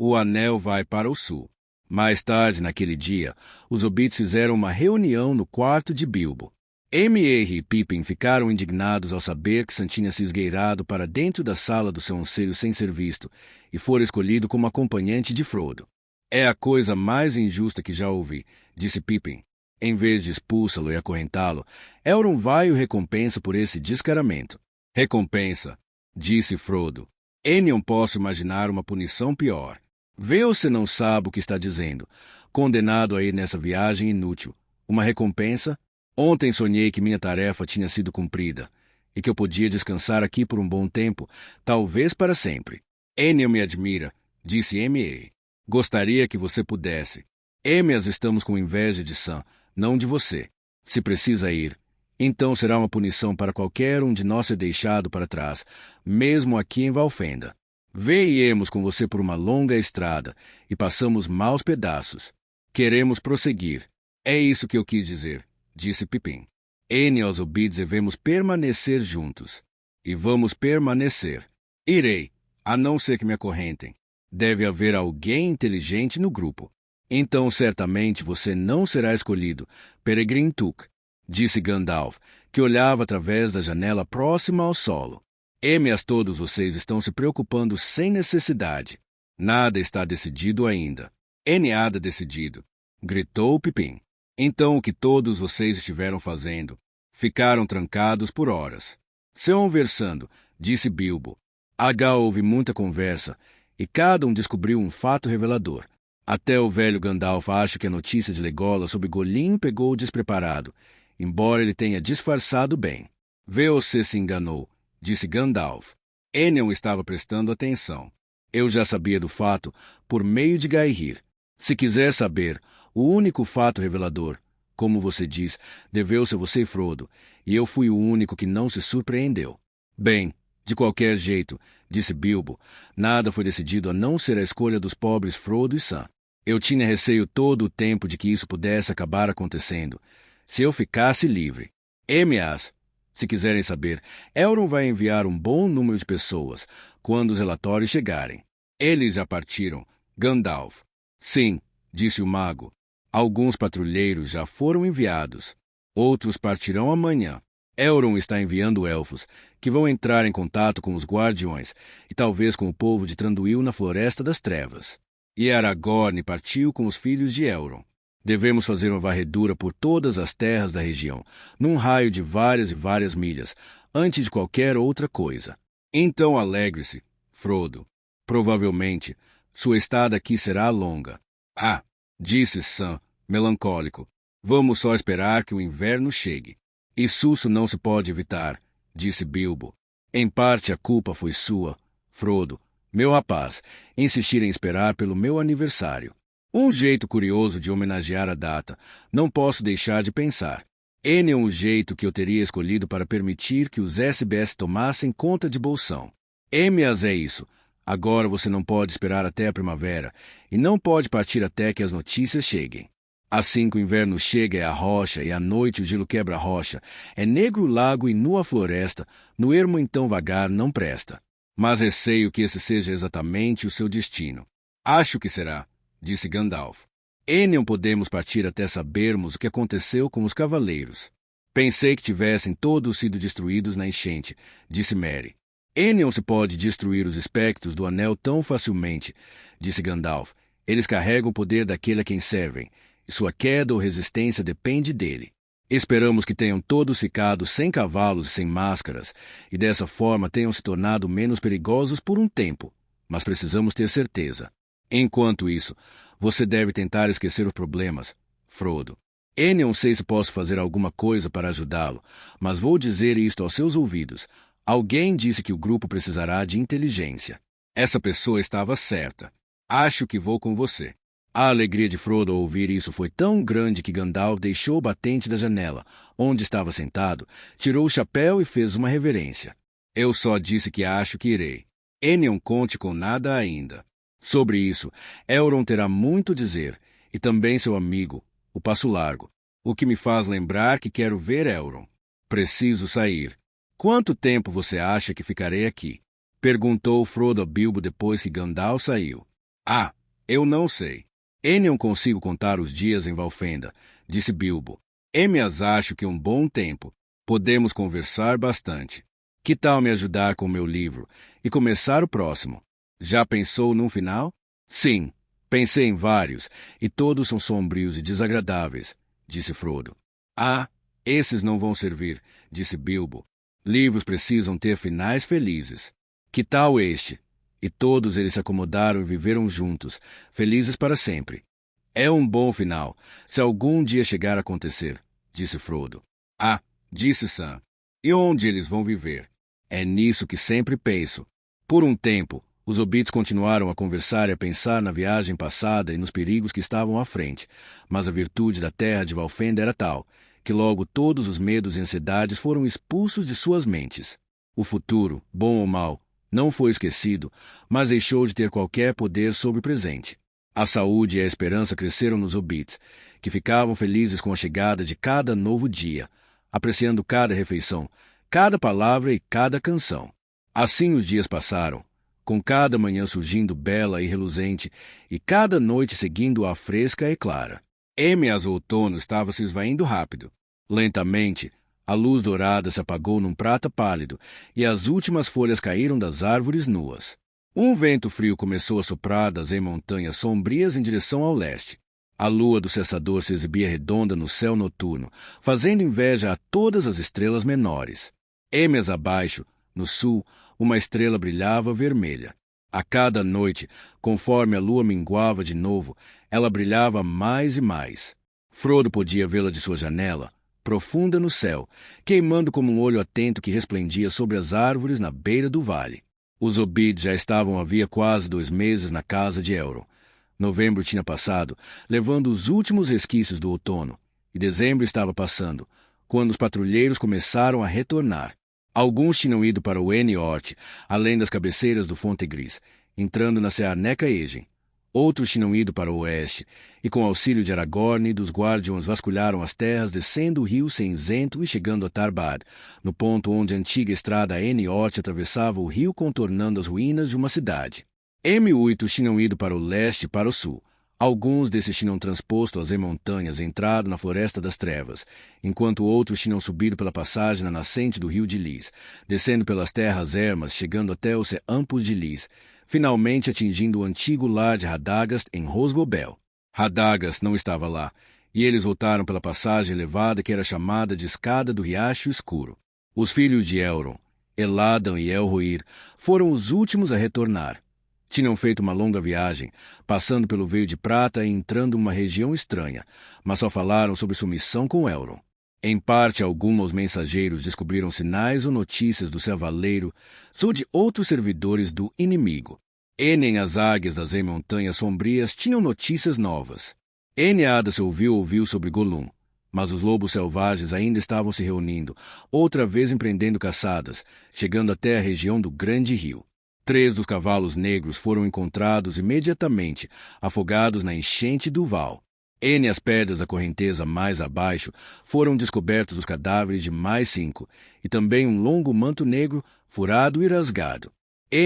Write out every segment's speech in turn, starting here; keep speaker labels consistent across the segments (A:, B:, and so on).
A: O anel vai para o sul. Mais tarde, naquele dia, os hobbits fizeram uma reunião no quarto de Bilbo. Merry e Pippin ficaram indignados ao saber que Sam tinha se esgueirado para dentro da sala do seu anseio sem ser visto e fora escolhido como acompanhante de Frodo. É a coisa mais injusta que já ouvi, disse Pippin. Em vez de expulsá-lo e acorrentá-lo, Elrond vai o recompensa por esse descaramento. Recompensa, disse Frodo. Não posso imaginar uma punição pior. Vê ou você não sabe o que está dizendo. Condenado a ir nessa viagem inútil. Uma recompensa? Ontem sonhei que minha tarefa tinha sido cumprida e que eu podia descansar aqui por um bom tempo, talvez para sempre. Ennio me admira, disse M.A. Gostaria que você pudesse. Emias, estamos com inveja de Sam, não de você. Se precisa ir, então será uma punição para qualquer um de nós ser deixado para trás, mesmo aqui em Valfenda. Viemos com você por uma longa estrada e passamos maus pedaços. Queremos prosseguir. É isso que eu quis dizer, disse Pippin. E aos hobbits devemos permanecer juntos. E vamos permanecer. Irei, a não ser que me acorrentem. Deve haver alguém inteligente no grupo. Então certamente você não será escolhido, Peregrin Took, disse Gandalf, que olhava através da janela próxima ao solo. Emias, todos vocês estão se preocupando sem necessidade. Nada está decidido ainda. Nada decidido, gritou Pippin. Então o que todos vocês estiveram fazendo? Ficaram trancados por horas. Se conversando, disse Bilbo. Houve muita conversa, e cada um descobriu um fato revelador. Até o velho Gandalf acha que a notícia de Legolas sobre Gollum pegou-o despreparado, embora ele tenha disfarçado bem. Você se enganou, disse Gandalf. Não estava prestando atenção. Eu já sabia do fato por meio de Gaihir. Se quiser saber, o único fato revelador, como você diz, deveu-se a você, Frodo, e eu fui o único que não se surpreendeu. Bem, de qualquer jeito, disse Bilbo, nada foi decidido a não ser a escolha dos pobres Frodo e Sam. Eu tinha receio todo o tempo de que isso pudesse acabar acontecendo, se eu ficasse livre. Emias, se quiserem saber, Elrond vai enviar um bom número de pessoas quando os relatórios chegarem. Eles já partiram, Gandalf. Sim, disse o mago. Alguns patrulheiros já foram enviados. Outros partirão amanhã. Elrond está enviando elfos, que vão entrar em contato com os guardiões e talvez com o povo de Tranduil na Floresta das Trevas. E Aragorn partiu com os filhos de Elrond. Devemos fazer uma varredura por todas as terras da região, num raio de várias e várias milhas, antes de qualquer outra coisa. Então alegre-se, Frodo. Provavelmente, sua estada aqui será longa. Ah, disse Sam, melancólico. Vamos só esperar que o inverno chegue. Isso não se pode evitar, disse Bilbo. Em parte a culpa foi sua, Frodo, meu rapaz, insistir em esperar pelo meu aniversário. Um jeito curioso de homenagear a data, não posso deixar de pensar. É um jeito que eu teria escolhido para permitir que os SBS tomassem conta de Bolsão. Emias é isso. Agora você não pode esperar até a primavera, e não pode partir até que as notícias cheguem. Assim que o inverno chega é a rocha, e à noite o gelo quebra a rocha. É negro o lago e nua a floresta, no ermo então vagar não presta. Mas receio que esse seja exatamente o seu destino. Acho que será, disse Gandalf. Não podemos partir até sabermos o que aconteceu com os cavaleiros. Pensei que tivessem todos sido destruídos na enchente, disse Merry. Não se pode destruir os espectros do anel tão facilmente, disse Gandalf. Eles carregam o poder daquele a quem servem, e sua queda ou resistência depende dele. Esperamos que tenham todos ficado sem cavalos e sem máscaras, e dessa forma tenham se tornado menos perigosos por um tempo, mas precisamos ter certeza. Enquanto isso, você deve tentar esquecer os problemas, Frodo. Não sei se posso fazer alguma coisa para ajudá-lo, mas vou dizer isto aos seus ouvidos. Alguém disse que o grupo precisará de inteligência. Essa pessoa estava certa. Acho que vou com você. A alegria de Frodo ao ouvir isso foi tão grande que Gandalf deixou o batente da janela, onde estava sentado, tirou o chapéu e fez uma reverência. Eu só disse que acho que irei. Não conte com nada ainda. Sobre isso, Elrond terá muito a dizer, e também seu amigo, o Passo Largo, o que me faz lembrar que quero ver Elrond. Preciso sair. Quanto tempo você acha que ficarei aqui? Perguntou Frodo a Bilbo depois que Gandalf saiu. Ah, eu não sei. Não consigo contar os dias em Valfenda, disse Bilbo. As acho que um bom tempo. Podemos conversar bastante. Que tal me ajudar com meu livro e começar o próximo? Já pensou num final? Sim, pensei em vários, e todos são sombrios e desagradáveis, disse Frodo. Ah, esses não vão servir, disse Bilbo. Livros precisam ter finais felizes. Que tal este? E todos eles se acomodaram e viveram juntos, felizes para sempre. É um bom final, se algum dia chegar a acontecer, disse Frodo. Ah, disse Sam. E onde eles vão viver? É nisso que sempre penso. Por um tempo, os hobbits continuaram a conversar e a pensar na viagem passada e nos perigos que estavam à frente, mas a virtude da terra de Valfenda era tal, que logo todos os medos e ansiedades foram expulsos de suas mentes. O futuro, bom ou mau, não foi esquecido, mas deixou de ter qualquer poder sobre o presente. A saúde e a esperança cresceram nos hobbits, que ficavam felizes com a chegada de cada novo dia, apreciando cada refeição, cada palavra e cada canção. Assim os dias passaram, com cada manhã surgindo bela e reluzente, e cada noite seguindo-a fresca e clara. Mas o outono estava se esvaindo rápido. Lentamente, a luz dourada se apagou num prata pálido, e as últimas folhas caíram das árvores nuas. Um vento frio começou a soprar das montanhas sombrias em direção ao leste. A lua do cessador se exibia redonda no céu noturno, fazendo inveja a todas as estrelas menores. Mais abaixo, no sul, uma estrela brilhava vermelha. A cada noite, conforme a lua minguava de novo, ela brilhava mais e mais. Frodo podia vê-la de sua janela, profunda no céu, queimando como um olho atento que resplendia sobre as árvores na beira do vale. Os hobbits já estavam havia quase 2 meses na casa de Elrond. Novembro tinha passado, levando os últimos resquícios do outono, e dezembro estava passando, quando os patrulheiros começaram a retornar. Alguns tinham ido para o Eniort, além das cabeceiras do Fontegris, entrando na Searneca Egen. Outros tinham ido para o oeste, e com auxílio de Aragorn e dos Guardiões vasculharam as terras, descendo o rio cinzento e chegando a Tarbad, no ponto onde a antiga estrada Eniort atravessava o rio contornando as ruínas de uma cidade. Muitos tinham ido para o leste e para o sul. Alguns desses tinham transposto as montanhas e entrado na Floresta das Trevas, enquanto outros tinham subido pela passagem na nascente do rio de Lys, descendo pelas terras ermas, chegando até os Ampos de Lys, finalmente atingindo o antigo lar de Radagast em Rosgobel. Radagast não estava lá, e eles voltaram pela passagem elevada que era chamada de Escada do Riacho Escuro. Os filhos de Elrond, Eladan e Elrohir, foram os últimos a retornar. Tinham feito uma longa viagem, passando pelo Veio de Prata e entrando numa região estranha, mas só falaram sobre sua missão com Elrond. Em parte, alguns mensageiros descobriram sinais ou notícias do Cavaleiro ou de outros servidores do inimigo. Nem as águias das montanhas sombrias tinham notícias novas. Ada se ouviu sobre Gollum, mas os lobos selvagens ainda estavam se reunindo, outra vez empreendendo caçadas, chegando até a região do Grande Rio. 3 dos cavalos negros foram encontrados imediatamente, afogados na enchente do Val. As pedras da correnteza mais abaixo foram descobertos os cadáveres de mais 5, e também um longo manto negro, furado e rasgado.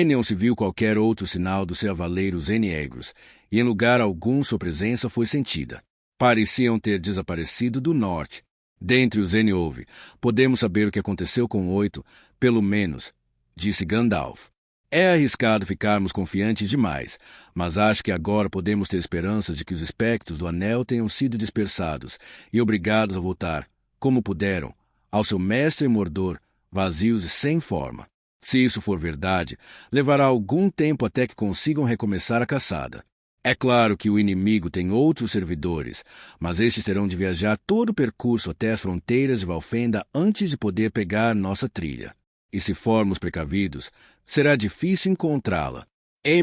A: Não se viu qualquer outro sinal dos cavaleiros eniegros, e em lugar algum sua presença foi sentida. Pareciam ter desaparecido do norte. Dentre os Eniolve, podemos saber o que aconteceu com 8, pelo menos, disse Gandalf. É arriscado ficarmos confiantes demais, mas acho que agora podemos ter esperanças de que os espectros do Anel tenham sido dispersados e obrigados a voltar, como puderam, ao seu mestre Mordor, vazios e sem forma. Se isso for verdade, levará algum tempo até que consigam recomeçar a caçada. É claro que o inimigo tem outros servidores, mas estes terão de viajar todo o percurso até as fronteiras de Valfenda antes de poder pegar nossa trilha. E se formos precavidos, será difícil encontrá-la.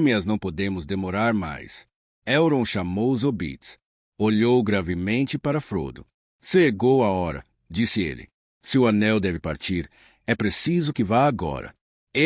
A: Mas não podemos demorar mais. Elrond chamou os hobbits. Olhou gravemente para Frodo. Chegou a hora, disse ele. Se o anel deve partir, é preciso que vá agora.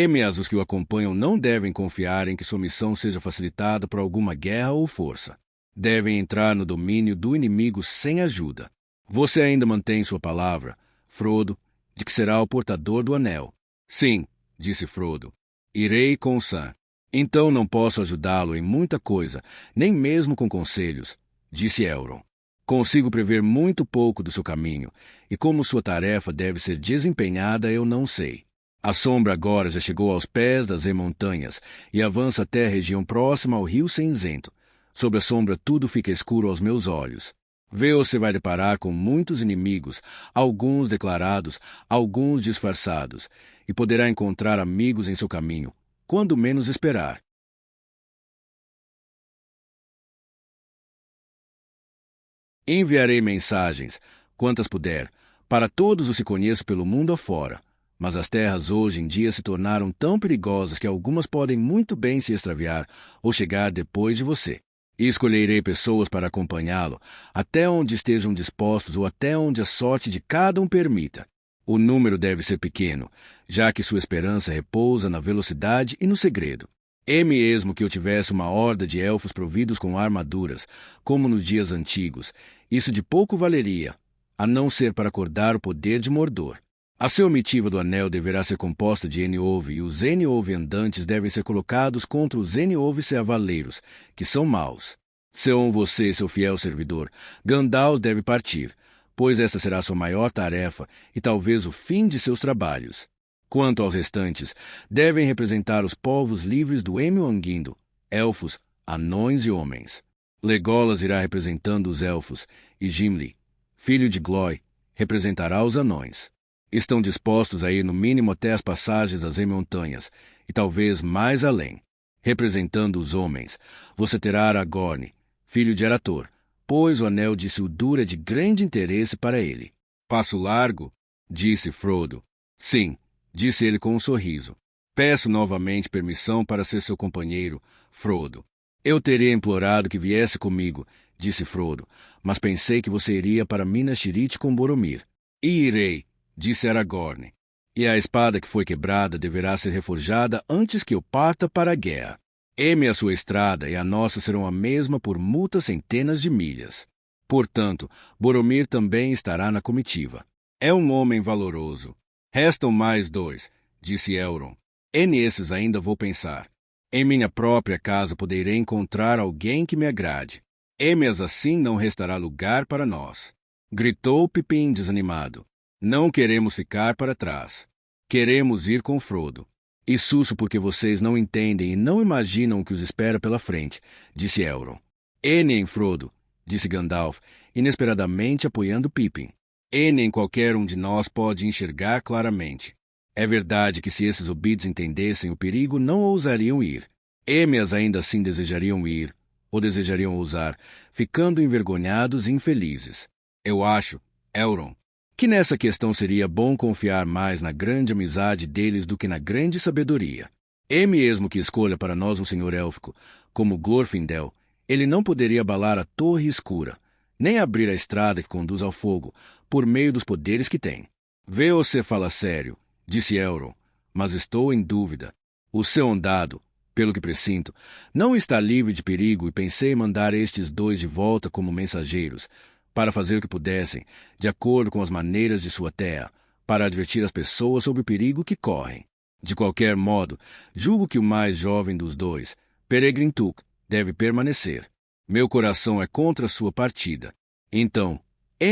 A: Mas os que o acompanham não devem confiar em que sua missão seja facilitada por alguma guerra ou força. Devem entrar no domínio do inimigo sem ajuda. Você ainda mantém sua palavra, Frodo, de que será o portador do anel. Sim, disse Frodo. Irei com Sam. Então não posso ajudá-lo em muita coisa, nem mesmo com conselhos, disse Elrond. Consigo prever muito pouco do seu caminho, e como sua tarefa deve ser desempenhada eu não sei. A sombra agora já chegou aos pés das montanhas e avança até a região próxima ao rio cinzento. Sob a sombra tudo fica escuro aos meus olhos. Você vai deparar com muitos inimigos, alguns declarados, alguns disfarçados, e poderá encontrar amigos em seu caminho, quando menos esperar. Enviarei mensagens, quantas puder, para todos os que conheço pelo mundo afora, mas as terras hoje em dia se tornaram tão perigosas que algumas podem muito bem se extraviar ou chegar depois de você. E escolherei pessoas para acompanhá-lo, até onde estejam dispostos ou até onde a sorte de cada um permita. O número deve ser pequeno, já que sua esperança repousa na velocidade e no segredo. É mesmo que eu tivesse uma horda de elfos providos com armaduras, como nos dias antigos, isso de pouco valeria, a não ser para acordar o poder de Mordor. A sua omitiva do anel deverá ser composta de Eniove, e os Eniove andantes devem ser colocados contra os Eniove cevaleiros, que são maus. Seon você, seu fiel servidor, Gandalf deve partir, pois esta será sua maior tarefa e talvez o fim de seus trabalhos. Quanto aos restantes, devem representar os povos livres do Emelunguindo, elfos, anões e homens. Legolas irá representando os elfos, e Gimli, filho de Glói, representará os anões. Estão dispostos a ir no mínimo até as passagens das montanhas, e talvez mais além. Representando os homens, você terá Aragorn, filho de Arator, pois o anel de Isildur é de grande interesse para ele. Passo largo? Disse Frodo. Sim, disse ele com um sorriso. Peço novamente permissão para ser seu companheiro, Frodo. Eu teria implorado que viesse comigo, disse Frodo, mas pensei que você iria para Minas Tirith com Boromir. E irei, disse Aragorn. E a espada que foi quebrada deverá ser reforjada antes que eu parta para a guerra. A sua estrada e a nossa serão a mesma por muitas centenas de milhas. Portanto, Boromir também estará na comitiva. É um homem valoroso. Restam mais 2, disse Elrond. E nesses ainda vou pensar. Em minha própria casa poderei encontrar alguém que me agrade. Mas assim não restará lugar para nós. Gritou Pippin desanimado. Não queremos ficar para trás. Queremos ir com Frodo. E susto porque vocês não entendem e não imaginam o que os espera pela frente, disse Elrond. Nem Frodo, disse Gandalf, inesperadamente apoiando Pippin. Nem qualquer um de nós pode enxergar claramente. É verdade que se esses hobbits entendessem o perigo, não ousariam ir. Mas ainda assim desejariam ir, ou desejariam ousar, ficando envergonhados e infelizes. Eu acho, Elrond, que nessa questão seria bom confiar mais na grande amizade deles do que na grande sabedoria. E mesmo que escolha para nós um senhor élfico, como Glorfindel, ele não poderia abalar a torre escura, nem abrir a estrada que conduz ao fogo, por meio dos poderes que tem. Você fala sério, disse Elrond, mas estou em dúvida. O seu ondado, pelo que pressinto, não está livre de perigo e pensei em mandar estes 2 de volta como mensageiros, para fazer o que pudessem, de acordo com as maneiras de sua terra, para advertir as pessoas sobre o perigo que correm. De qualquer modo, julgo que o mais jovem dos 2, Peregrin Took, deve permanecer. Meu coração é contra sua partida. Então,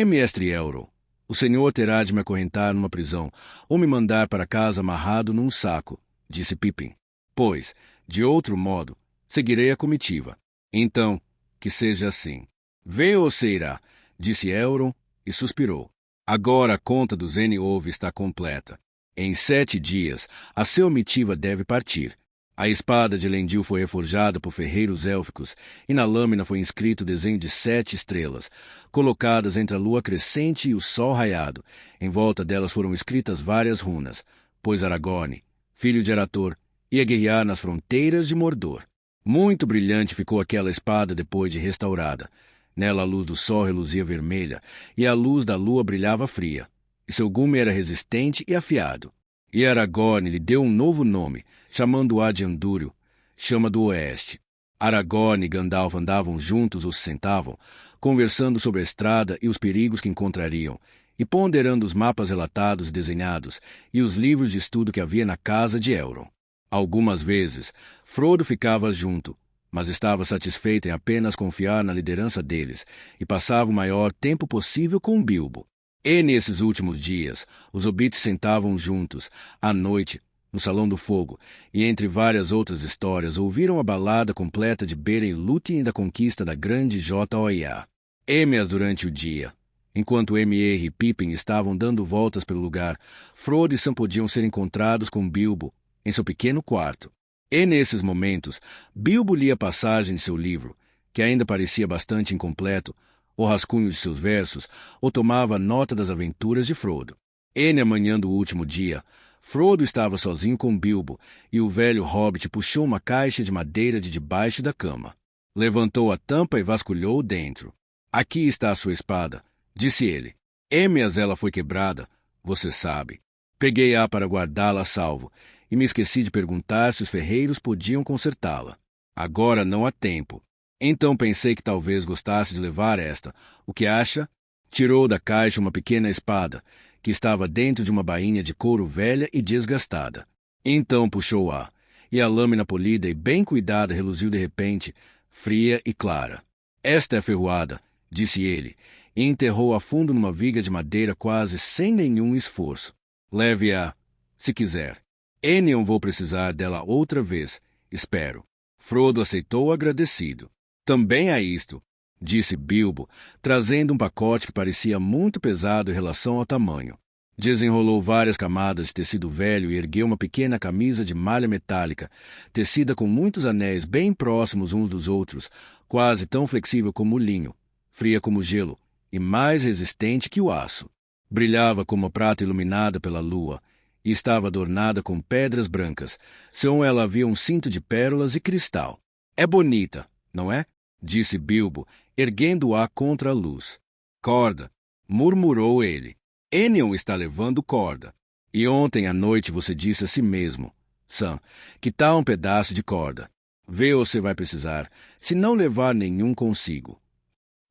A: mestre Elrond, o senhor terá de me acorrentar numa prisão, ou me mandar para casa amarrado num saco, disse Pippin. Pois, de outro modo, seguirei a comitiva. Então, que seja assim. Você irá, disse Elrond e suspirou. Agora a conta dos Eniove está completa. Em 7 dias, a sua omitiva deve partir. A espada de Elendil foi reforjada por ferreiros élficos, e na lâmina foi inscrito o desenho de 7 estrelas, colocadas entre a lua crescente e o sol raiado. Em volta delas foram escritas várias runas, pois Aragorn, filho de Arator, ia guerrear nas fronteiras de Mordor. Muito brilhante ficou aquela espada depois de restaurada. Nela a luz do sol reluzia vermelha, e a luz da lua brilhava fria, e seu gume era resistente e afiado. E Aragorn lhe deu um novo nome, chamando-a de Andúril, chama do oeste. Aragorn e Gandalf andavam juntos ou se sentavam, conversando sobre a estrada e os perigos que encontrariam, e ponderando os mapas relatados e desenhados, e os livros de estudo que havia na casa de Elrond. Algumas vezes, Frodo ficava junto, mas estava satisfeito em apenas confiar na liderança deles e passava o maior tempo possível com Bilbo. E nesses últimos dias, os hobbits sentavam juntos, à noite, no Salão do Fogo, e entre várias outras histórias ouviram a balada completa de Beren e Lúthien da conquista da Grande Joia. Émeas durante o dia. Enquanto M.R. e Pippin estavam dando voltas pelo lugar, Frodo e Sam podiam ser encontrados com Bilbo em seu pequeno quarto. E nesses momentos, Bilbo lia passagem de seu livro, que ainda parecia bastante incompleto, ou rascunho de seus versos, ou tomava nota das aventuras de Frodo. E na manhã do último dia, Frodo estava sozinho com Bilbo, e o velho hobbit puxou uma caixa de madeira de debaixo da cama. Levantou a tampa e vasculhou dentro. Aqui está a sua espada, disse ele. Émeas ela foi quebrada, você sabe. Peguei-a para guardá-la a salvo, e me esqueci de perguntar se os ferreiros podiam consertá-la. Agora não há tempo. Então pensei que talvez gostasse de levar esta. O que acha? Tirou da caixa uma pequena espada, que estava dentro de uma bainha de couro velha e desgastada. Então puxou-a, e a lâmina polida e bem cuidada reluziu de repente, fria e clara. Esta é ferroada, disse ele, e enterrou a fundo numa viga de madeira quase sem nenhum esforço. Leve-a, se quiser. E não vou precisar dela outra vez, espero. Frodo aceitou agradecido. Também há isto, disse Bilbo, trazendo um pacote que parecia muito pesado em relação ao tamanho. Desenrolou várias camadas de tecido velho e ergueu uma pequena camisa de malha metálica, tecida com muitos anéis bem próximos uns dos outros, quase tão flexível como o linho, fria como o gelo e mais resistente que o aço. Brilhava como a prata iluminada pela lua e estava adornada com pedras brancas. Sobre ela havia um cinto de pérolas e cristal. É bonita, não é? Disse Bilbo, erguendo-a contra a luz. Corda, murmurou ele. Enion está levando corda. E ontem à noite você disse a si mesmo, Sam, que tal um pedaço de corda? Vê o você vai precisar, se não levar nenhum consigo.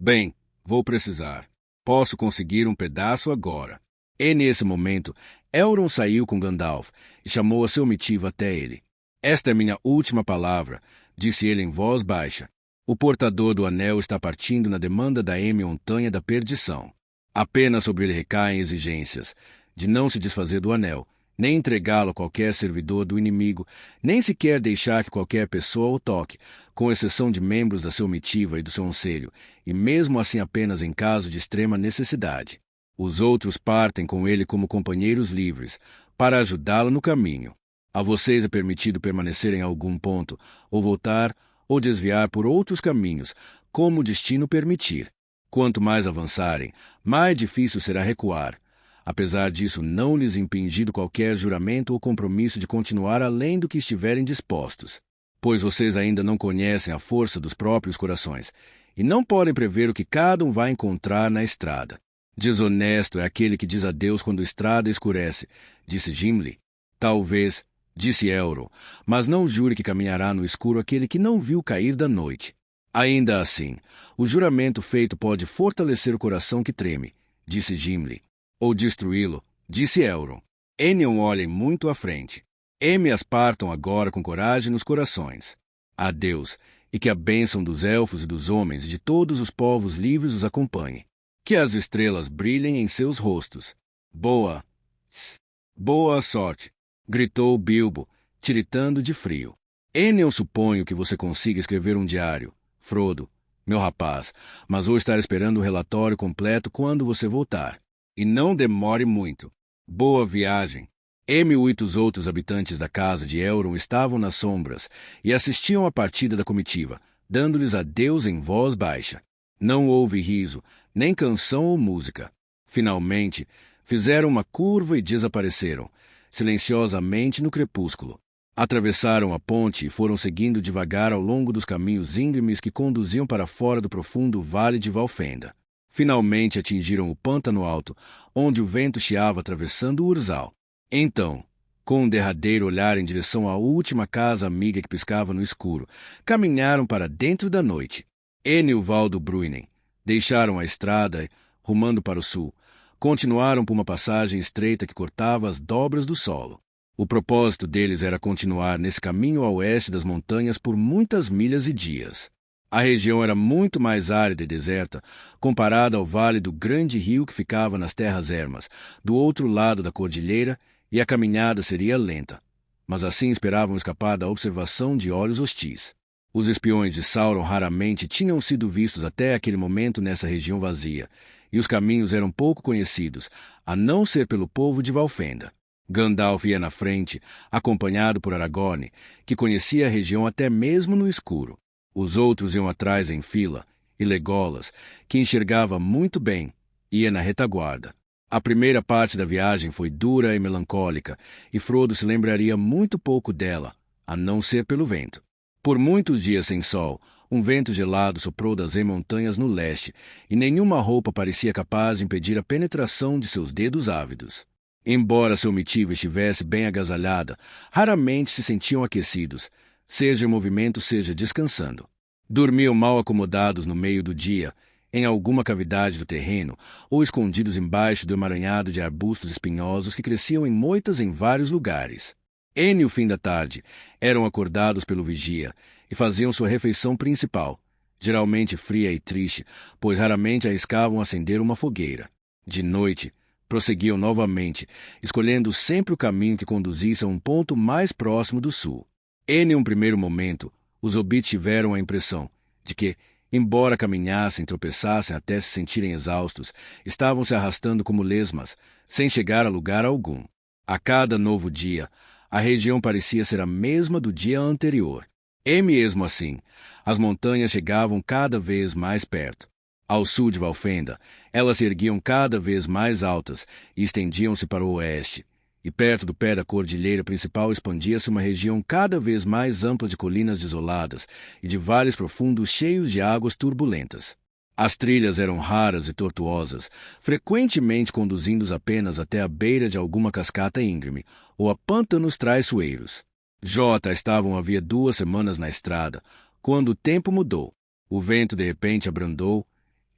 A: Bem, vou precisar. Posso conseguir um pedaço agora. E nesse momento, Elrond saiu com Gandalf e chamou a seu omitivo até ele. Esta é minha última palavra, disse ele em voz baixa. O portador do anel está partindo na demanda da Montanha da Perdição. Apenas sobre ele recaem exigências de não se desfazer do anel, nem entregá-lo a qualquer servidor do inimigo, nem sequer deixar que qualquer pessoa o toque, com exceção de membros da sua omitiva e do seu conselho, e mesmo assim apenas em caso de extrema necessidade. Os outros partem com ele como companheiros livres, para ajudá-lo no caminho. A vocês é permitido permanecer em algum ponto, ou voltar, ou desviar por outros caminhos, como o destino permitir. Quanto mais avançarem, mais difícil será recuar. Apesar disso, não lhes impingido qualquer juramento ou compromisso de continuar além do que estiverem dispostos, pois vocês ainda não conhecem a força dos próprios corações, e não podem prever o que cada um vai encontrar na estrada. Desonesto é aquele que diz adeus quando a estrada escurece, disse Gimli. Talvez, disse Elrond, mas não jure que caminhará no escuro aquele que não viu cair da noite. Ainda assim, o juramento feito pode fortalecer o coração que treme, disse Gimli. Ou destruí-lo, disse Elrond. Enion olhem muito à frente. Émeas partam agora com coragem nos corações. Adeus, e que a bênção dos elfos e dos homens e de todos os povos livres os acompanhe. Que as estrelas brilhem em seus rostos. Boa sorte, gritou Bilbo, tiritando de frio. Enion, suponho que você consiga escrever um diário, Frodo, meu rapaz, mas vou estar esperando o relatório completo quando você voltar. E não demore muito. Boa viagem. E os outros habitantes da casa de Elrond estavam nas sombras e assistiam à partida da comitiva, dando-lhes adeus em voz baixa. Não houve riso, nem canção ou música. Finalmente, fizeram uma curva e desapareceram, silenciosamente no crepúsculo. Atravessaram a ponte e foram seguindo devagar ao longo dos caminhos íngremes que conduziam para fora do profundo vale de Valfenda. Finalmente atingiram o pântano alto, onde o vento chiava atravessando o urzal. Então, com um derradeiro olhar em direção à última casa amiga que piscava no escuro, caminharam para dentro da noite. Enilvaldo Bruinen deixaram a estrada, rumando para o sul. Continuaram por uma passagem estreita que cortava as dobras do solo. O propósito deles era continuar nesse caminho a oeste das montanhas por muitas milhas e dias. A região era muito mais árida e deserta, comparada ao vale do grande rio que ficava nas terras ermas, do outro lado da cordilheira, e a caminhada seria lenta. Mas assim esperavam escapar da observação de olhos hostis. Os espiões de Sauron raramente tinham sido vistos até aquele momento nessa região vazia, e os caminhos eram pouco conhecidos, a não ser pelo povo de Valfenda. Gandalf ia na frente, acompanhado por Aragorn, que conhecia a região até mesmo no escuro. Os outros iam atrás em fila, e Legolas, que enxergava muito bem, ia na retaguarda. A primeira parte da viagem foi dura e melancólica, e Frodo se lembraria muito pouco dela, a não ser pelo vento. Por muitos dias sem sol, um vento gelado soprou das montanhas no leste, e nenhuma roupa parecia capaz de impedir a penetração de seus dedos ávidos. Embora sua comitiva estivesse bem agasalhada, raramente se sentiam aquecidos, seja em movimento, seja descansando. Dormiam mal acomodados no meio do dia, em alguma cavidade do terreno, ou escondidos embaixo do emaranhado de arbustos espinhosos que cresciam em moitas em vários lugares. E o fim da tarde, eram acordados pelo vigia, e faziam sua refeição principal, geralmente fria e triste, pois raramente arriscavam acender uma fogueira. De noite, prosseguiam novamente, escolhendo sempre o caminho que conduzisse a um ponto mais próximo do sul. Em um primeiro momento, os hobbits tiveram a impressão de que, embora caminhassem e tropeçassem até se sentirem exaustos, estavam se arrastando como lesmas, sem chegar a lugar algum. A cada novo dia, a região parecia ser a mesma do dia anterior. E mesmo assim, as montanhas chegavam cada vez mais perto. Ao sul de Valfenda, elas se erguiam cada vez mais altas e estendiam-se para o oeste. E perto do pé da cordilheira principal expandia-se uma região cada vez mais ampla de colinas desoladas e de vales profundos cheios de águas turbulentas. As trilhas eram raras e tortuosas, frequentemente conduzindo-os apenas até a beira de alguma cascata íngreme ou a pântanos traiçoeiros. Jota estavam havia 2 semanas na estrada, quando o tempo mudou. O vento de repente abrandou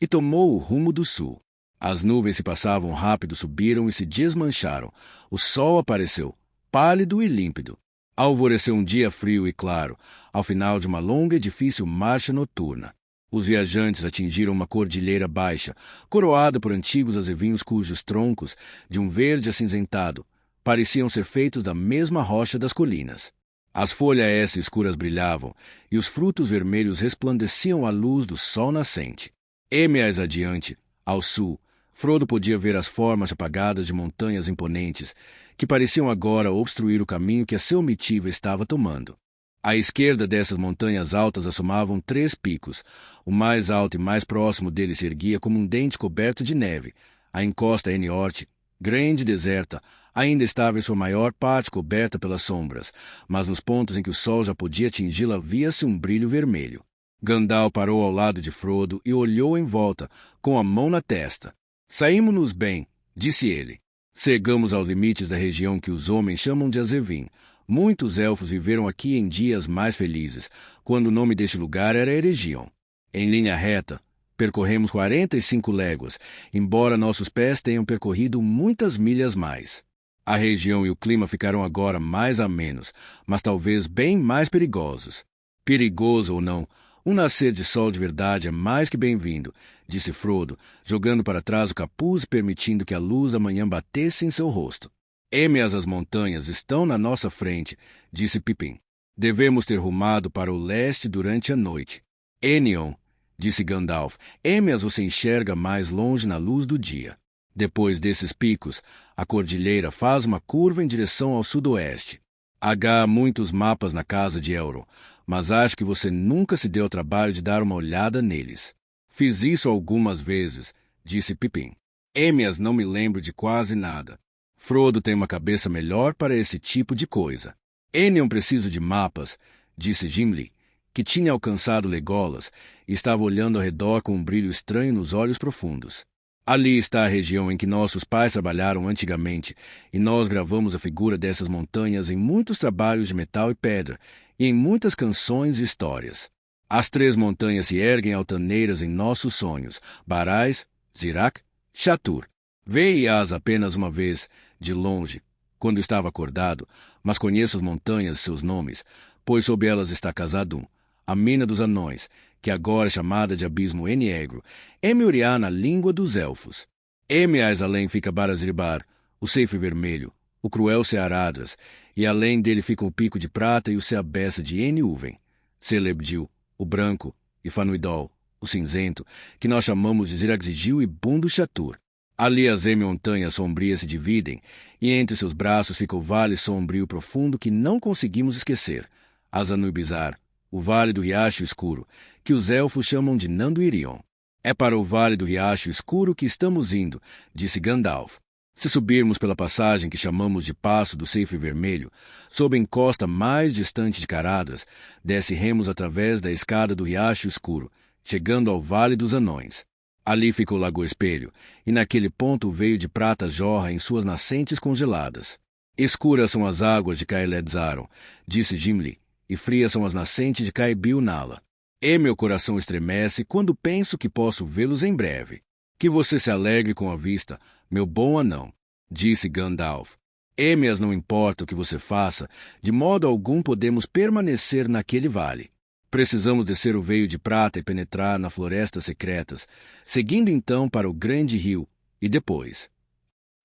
A: e tomou o rumo do sul. As nuvens se passavam rápido, subiram e se desmancharam. O sol apareceu, pálido e límpido. Alvoreceu um dia frio e claro, ao final de uma longa e difícil marcha noturna. Os viajantes atingiram uma cordilheira baixa, coroada por antigos azevinhos cujos troncos, de um verde acinzentado, pareciam ser feitos da mesma rocha das colinas. As folhas escuras brilhavam, e os frutos vermelhos resplandeciam à luz do sol nascente. E mais adiante, ao sul, Frodo podia ver as formas apagadas de montanhas imponentes, que pareciam agora obstruir o caminho que a seu comitiva estava tomando. À esquerda dessas montanhas altas assomavam 3 picos. O mais alto e mais próximo deles se erguia como um dente coberto de neve. A encosta Eniort, grande e deserta, ainda estava em sua maior parte coberta pelas sombras, mas nos pontos em que o sol já podia atingi-la via-se um brilho vermelho. Gandalf parou ao lado de Frodo e olhou em volta, com a mão na testa. Saímos-nos bem, disse ele. Chegamos aos limites da região que os homens chamam de Azevin. Muitos elfos viveram aqui em dias mais felizes, quando o nome deste lugar era Eregion. Em linha reta, percorremos 45 léguas, embora nossos pés tenham percorrido muitas milhas mais. A região e o clima ficaram agora mais amenos, mas talvez bem mais perigosos. Perigoso ou não, um nascer de sol de verdade é mais que bem-vindo, disse Frodo, jogando para trás o capuz e permitindo que a luz da manhã batesse em seu rosto. As montanhas estão na nossa frente, disse Pippin. Devemos ter rumado para o leste durante a noite. Enion, disse Gandalf, as você enxerga mais longe na luz do dia. Depois desses picos, a cordilheira faz uma curva em direção ao sudoeste. Há muitos mapas na casa de Elrond, mas acho que você nunca se deu ao trabalho de dar uma olhada neles. Fiz isso algumas vezes, disse Pippin. Mas não me lembro de quase nada. Frodo tem uma cabeça melhor para esse tipo de coisa. Não preciso de mapas, disse Gimli, que tinha alcançado Legolas e estava olhando ao redor com um brilho estranho nos olhos profundos. Ali está a região em que nossos pais trabalharam antigamente, e nós gravamos a figura dessas montanhas em muitos trabalhos de metal e pedra, e em muitas canções e histórias. As 3 montanhas se erguem altaneiras em nossos sonhos, Barais, Zirac, Shatur. Vê-as apenas uma vez, de longe, quando estava acordado, mas conheço as montanhas e seus nomes, pois sob elas está Casadum, a mina dos anões, que agora é chamada de Abismo Eniegro, Uriá na língua dos elfos. Mais além fica Baraziribar, o Ceife Vermelho, o cruel Searadras, e além dele ficam o Pico de Prata e o Seabessa de Eniuven, Celebdil, o Branco, e Fanuidol, o Cinzento, que nós chamamos de Ziraxigil e Bundo Chatur. Ali as montanhas sombrias se dividem, e entre seus braços fica o vale sombrio profundo que não conseguimos esquecer, Azanuibizar, o vale do Riacho Escuro, que os elfos chamam de Nanduirion. É para o vale do Riacho Escuro que estamos indo, disse Gandalf. Se subirmos pela passagem que chamamos de Passo do Ceife Vermelho, sob a encosta mais distante de Caradras, desceremos através da escada do Riacho Escuro, chegando ao Vale dos Anões. Ali fica o Lago Espelho, e naquele ponto o veio de prata jorra em suas nascentes congeladas. Escuras são as águas de Caeledzaron, disse Gimli, e frias são as nascentes de Caebil Nala. E meu coração estremece quando penso que posso vê-los em breve. Que você se alegre com a vista, meu bom anão, disse Gandalf. Mas não importa o que você faça, de modo algum podemos permanecer naquele vale. Precisamos descer o veio de prata e penetrar nas florestas secretas, seguindo então para o grande rio, e depois.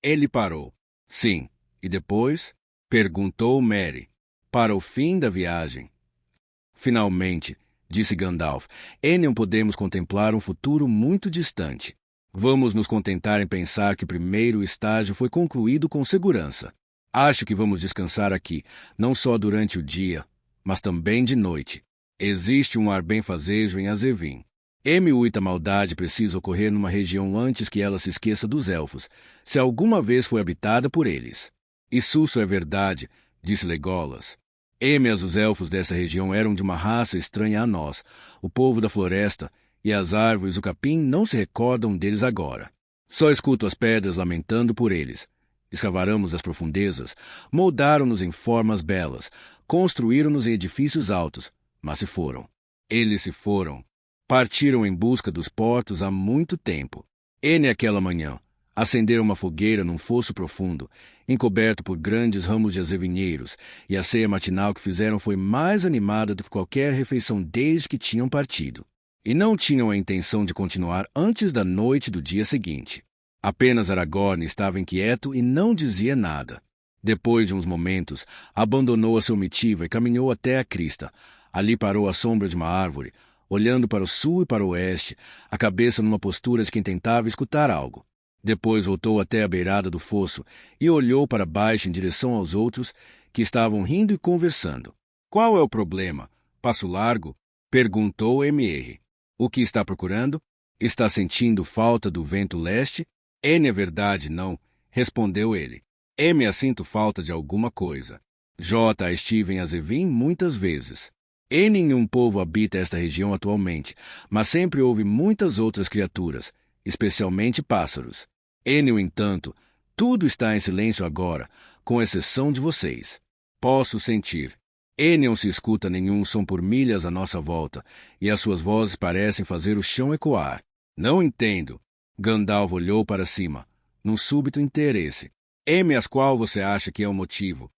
A: Ele parou. Sim, e depois? Perguntou Merry. Para o fim da viagem. Finalmente, disse Gandalf, não podemos contemplar um futuro muito distante. Vamos nos contentar em pensar que o primeiro estágio foi concluído com segurança. Acho que vamos descansar aqui, não só durante o dia, mas também de noite. Existe um ar benfazejo em Azevin. Muita maldade precisa ocorrer numa região antes que ela se esqueça dos elfos, se alguma vez foi habitada por eles. Isso é verdade, disse Legolas. Mas os elfos dessa região eram de uma raça estranha a nós, o povo da floresta, e as árvores e o capim não se recordam deles agora. Só escuto as pedras lamentando por eles. Escavaramos as profundezas, moldaram-nos em formas belas, construíram-nos em edifícios altos, mas se foram. Eles se foram. Partiram em busca dos portos há muito tempo. Aquela manhã, acenderam uma fogueira num fosso profundo, encoberto por grandes ramos de azevinheiros, e a ceia matinal que fizeram foi mais animada do que qualquer refeição desde que tinham partido. E não tinham a intenção de continuar antes da noite do dia seguinte. Apenas Aragorn estava inquieto e não dizia nada. Depois de uns momentos, abandonou a sua mitiva e caminhou até a crista. Ali parou à sombra de uma árvore, olhando para o sul e para o oeste, a cabeça numa postura de quem tentava escutar algo. Depois voltou até a beirada do fosso e olhou para baixo em direção aos outros, que estavam rindo e conversando. — Qual é o problema? Passo largo? Perguntou M.R. — O que está procurando? Está sentindo falta do vento leste? — É verdade, não, respondeu ele. Sinto falta de alguma coisa. Estive em Azevin muitas vezes. Nenhum povo habita esta região atualmente, mas sempre houve muitas outras criaturas, especialmente pássaros. No entanto, tudo está em silêncio agora, com exceção de vocês. Posso sentir. Não se escuta nenhum som por milhas à nossa volta, e as suas vozes parecem fazer o chão ecoar. Não entendo. Gandalf olhou para cima, num súbito interesse. Mas qual você acha que é o motivo?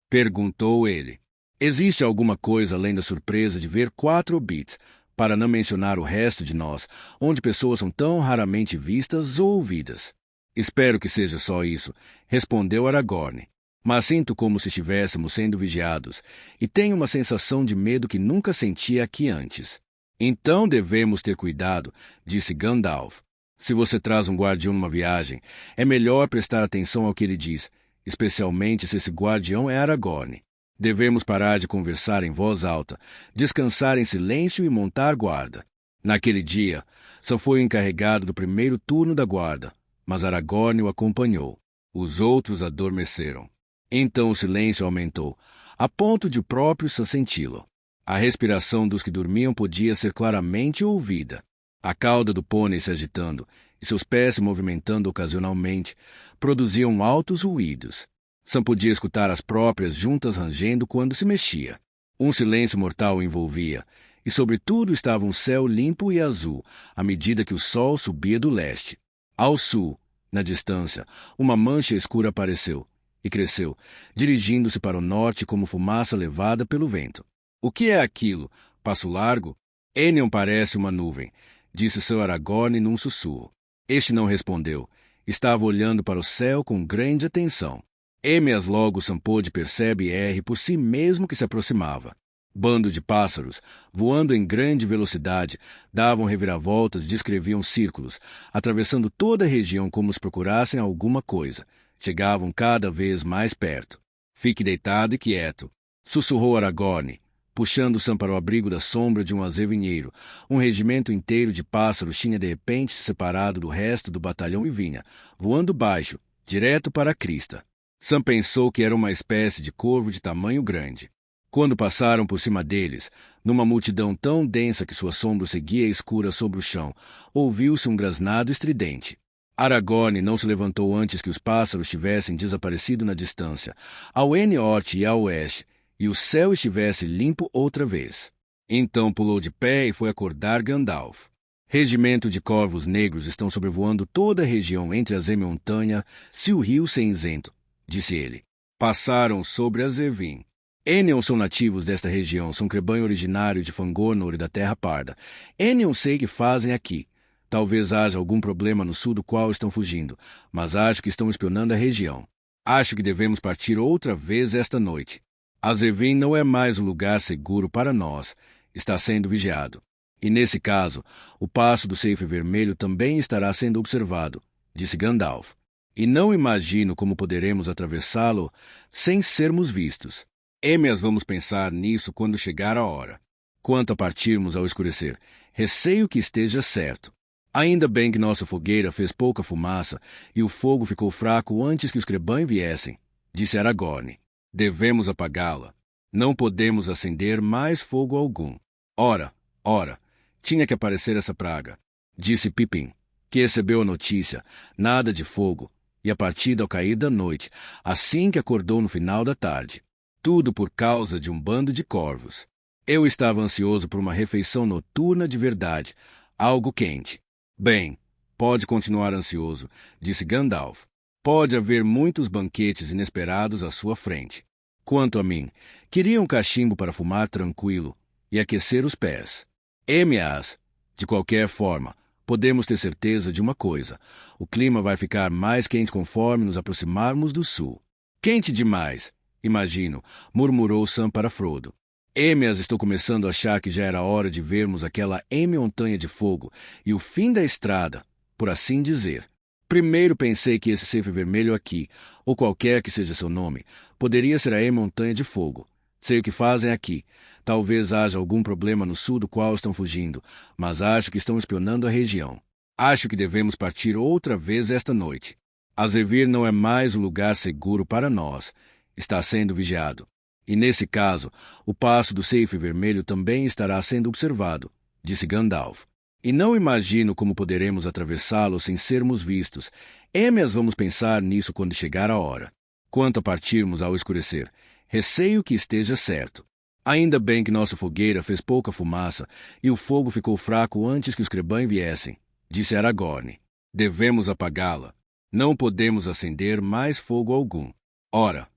A: Perguntou ele. Existe alguma coisa além da surpresa de ver 4 hobbits, para não mencionar o resto de nós, onde pessoas são tão raramente vistas ou ouvidas? Espero que seja só isso, respondeu Aragorn. Mas sinto como se estivéssemos sendo vigiados, e tenho uma sensação de medo que nunca senti aqui antes. Então devemos ter cuidado, disse Gandalf. Se você traz um guardião numa viagem, é melhor prestar atenção ao que ele diz, especialmente se esse guardião é Aragorn. Devemos parar de conversar em voz alta, descansar em silêncio e montar guarda. Naquele dia, só foi encarregado do primeiro turno da guarda, mas Aragorn o acompanhou. Os outros adormeceram. Então o silêncio aumentou, a ponto de o próprio se senti-lo. A respiração dos que dormiam podia ser claramente ouvida. A cauda do pônei se agitando e seus pés se movimentando ocasionalmente produziam altos ruídos. Sam podia escutar as próprias juntas rangendo quando se mexia. Um silêncio mortal o envolvia, e sobre tudo estava um céu limpo e azul, à medida que o sol subia do leste. Ao sul, na distância, uma mancha escura apareceu, e cresceu, dirigindo-se para o norte como fumaça levada pelo vento. O que é aquilo? Passo largo? Enion parece uma nuvem, disse Sir Aragorn num sussurro. Este não respondeu. Estava olhando para o céu com grande atenção. Emias logo Sampode percebe R por si mesmo que se aproximava. Bando de pássaros, voando em grande velocidade, davam reviravoltas e descreviam círculos, atravessando toda a região como se procurassem alguma coisa. Chegavam cada vez mais perto. Fique deitado e quieto, sussurrou Aragorn, puxando Sam para o abrigo da sombra de um azevinheiro. Um regimento inteiro de pássaros tinha de repente se separado do resto do batalhão e vinha, voando baixo, direto para a crista. Sam pensou que era uma espécie de corvo de tamanho grande. Quando passaram por cima deles, numa multidão tão densa que sua sombra seguia escura sobre o chão, ouviu-se um grasnado estridente. Aragorn não se levantou antes que os pássaros tivessem desaparecido na distância, ao norte e a oeste, e o céu estivesse limpo outra vez. Então pulou de pé e foi acordar Gandalf. Regimento de corvos negros estão sobrevoando toda a região entre as montanhas e o rio Cinzento, disse ele. Passaram sobre a Zevin. Enion são nativos desta região, são crebanho originário de Fangornor e da Terra Parda. Enion sei que fazem aqui. Talvez haja algum problema no sul do qual estão fugindo, mas acho que estão espionando a região. Acho que devemos partir outra vez esta noite. Azevin não é mais um lugar seguro para nós. Está sendo vigiado. E nesse caso, o passo do Ceife Vermelho também estará sendo observado, disse Gandalf. E não imagino como poderemos atravessá-lo sem sermos vistos. Emias, vamos pensar nisso quando chegar a hora. Quanto a partirmos ao escurecer, receio que esteja certo. Ainda bem que nossa fogueira fez pouca fumaça e o fogo ficou fraco antes que os Creban viessem, disse Aragorn. Devemos apagá-la. Não podemos acender mais fogo algum. Ora, tinha que aparecer essa praga, disse Pippin, que recebeu a notícia, nada de fogo, e a partida ao cair da noite, assim que acordou no final da tarde. Tudo por causa de um bando de corvos. Eu estava ansioso por uma refeição noturna de verdade, algo quente. Bem, pode continuar ansioso, disse Gandalf. Pode haver muitos banquetes inesperados à sua frente. Quanto a mim, queria um cachimbo para fumar tranquilo e aquecer os pés. Emias, de qualquer forma, podemos ter certeza de uma coisa. O clima vai ficar mais quente conforme nos aproximarmos do sul. Quente demais, imagino, murmurou Sam para Frodo. Emias, estou começando a achar que já era hora de vermos aquela montanha de fogo e o fim da estrada, por assim dizer. Primeiro pensei que esse Ceife Vermelho aqui, ou qualquer que seja seu nome, poderia ser a montanha de fogo. Sei o que fazem aqui. Talvez haja algum problema no sul do qual estão fugindo, mas acho que estão espionando a região. Acho que devemos partir outra vez esta noite. Azevir não é mais um lugar seguro para nós. Está sendo vigiado. E nesse caso, o passo do Ceife Vermelho também estará sendo observado, disse Gandalf. E não imagino como poderemos atravessá-lo sem sermos vistos. Emias, vamos pensar nisso quando chegar a hora. Quanto a partirmos ao escurecer, receio que esteja certo. Ainda bem que nossa fogueira fez pouca fumaça e o fogo ficou fraco antes que os Creban viessem, disse Aragorn. Devemos apagá-la. Não podemos acender mais fogo algum. Ora,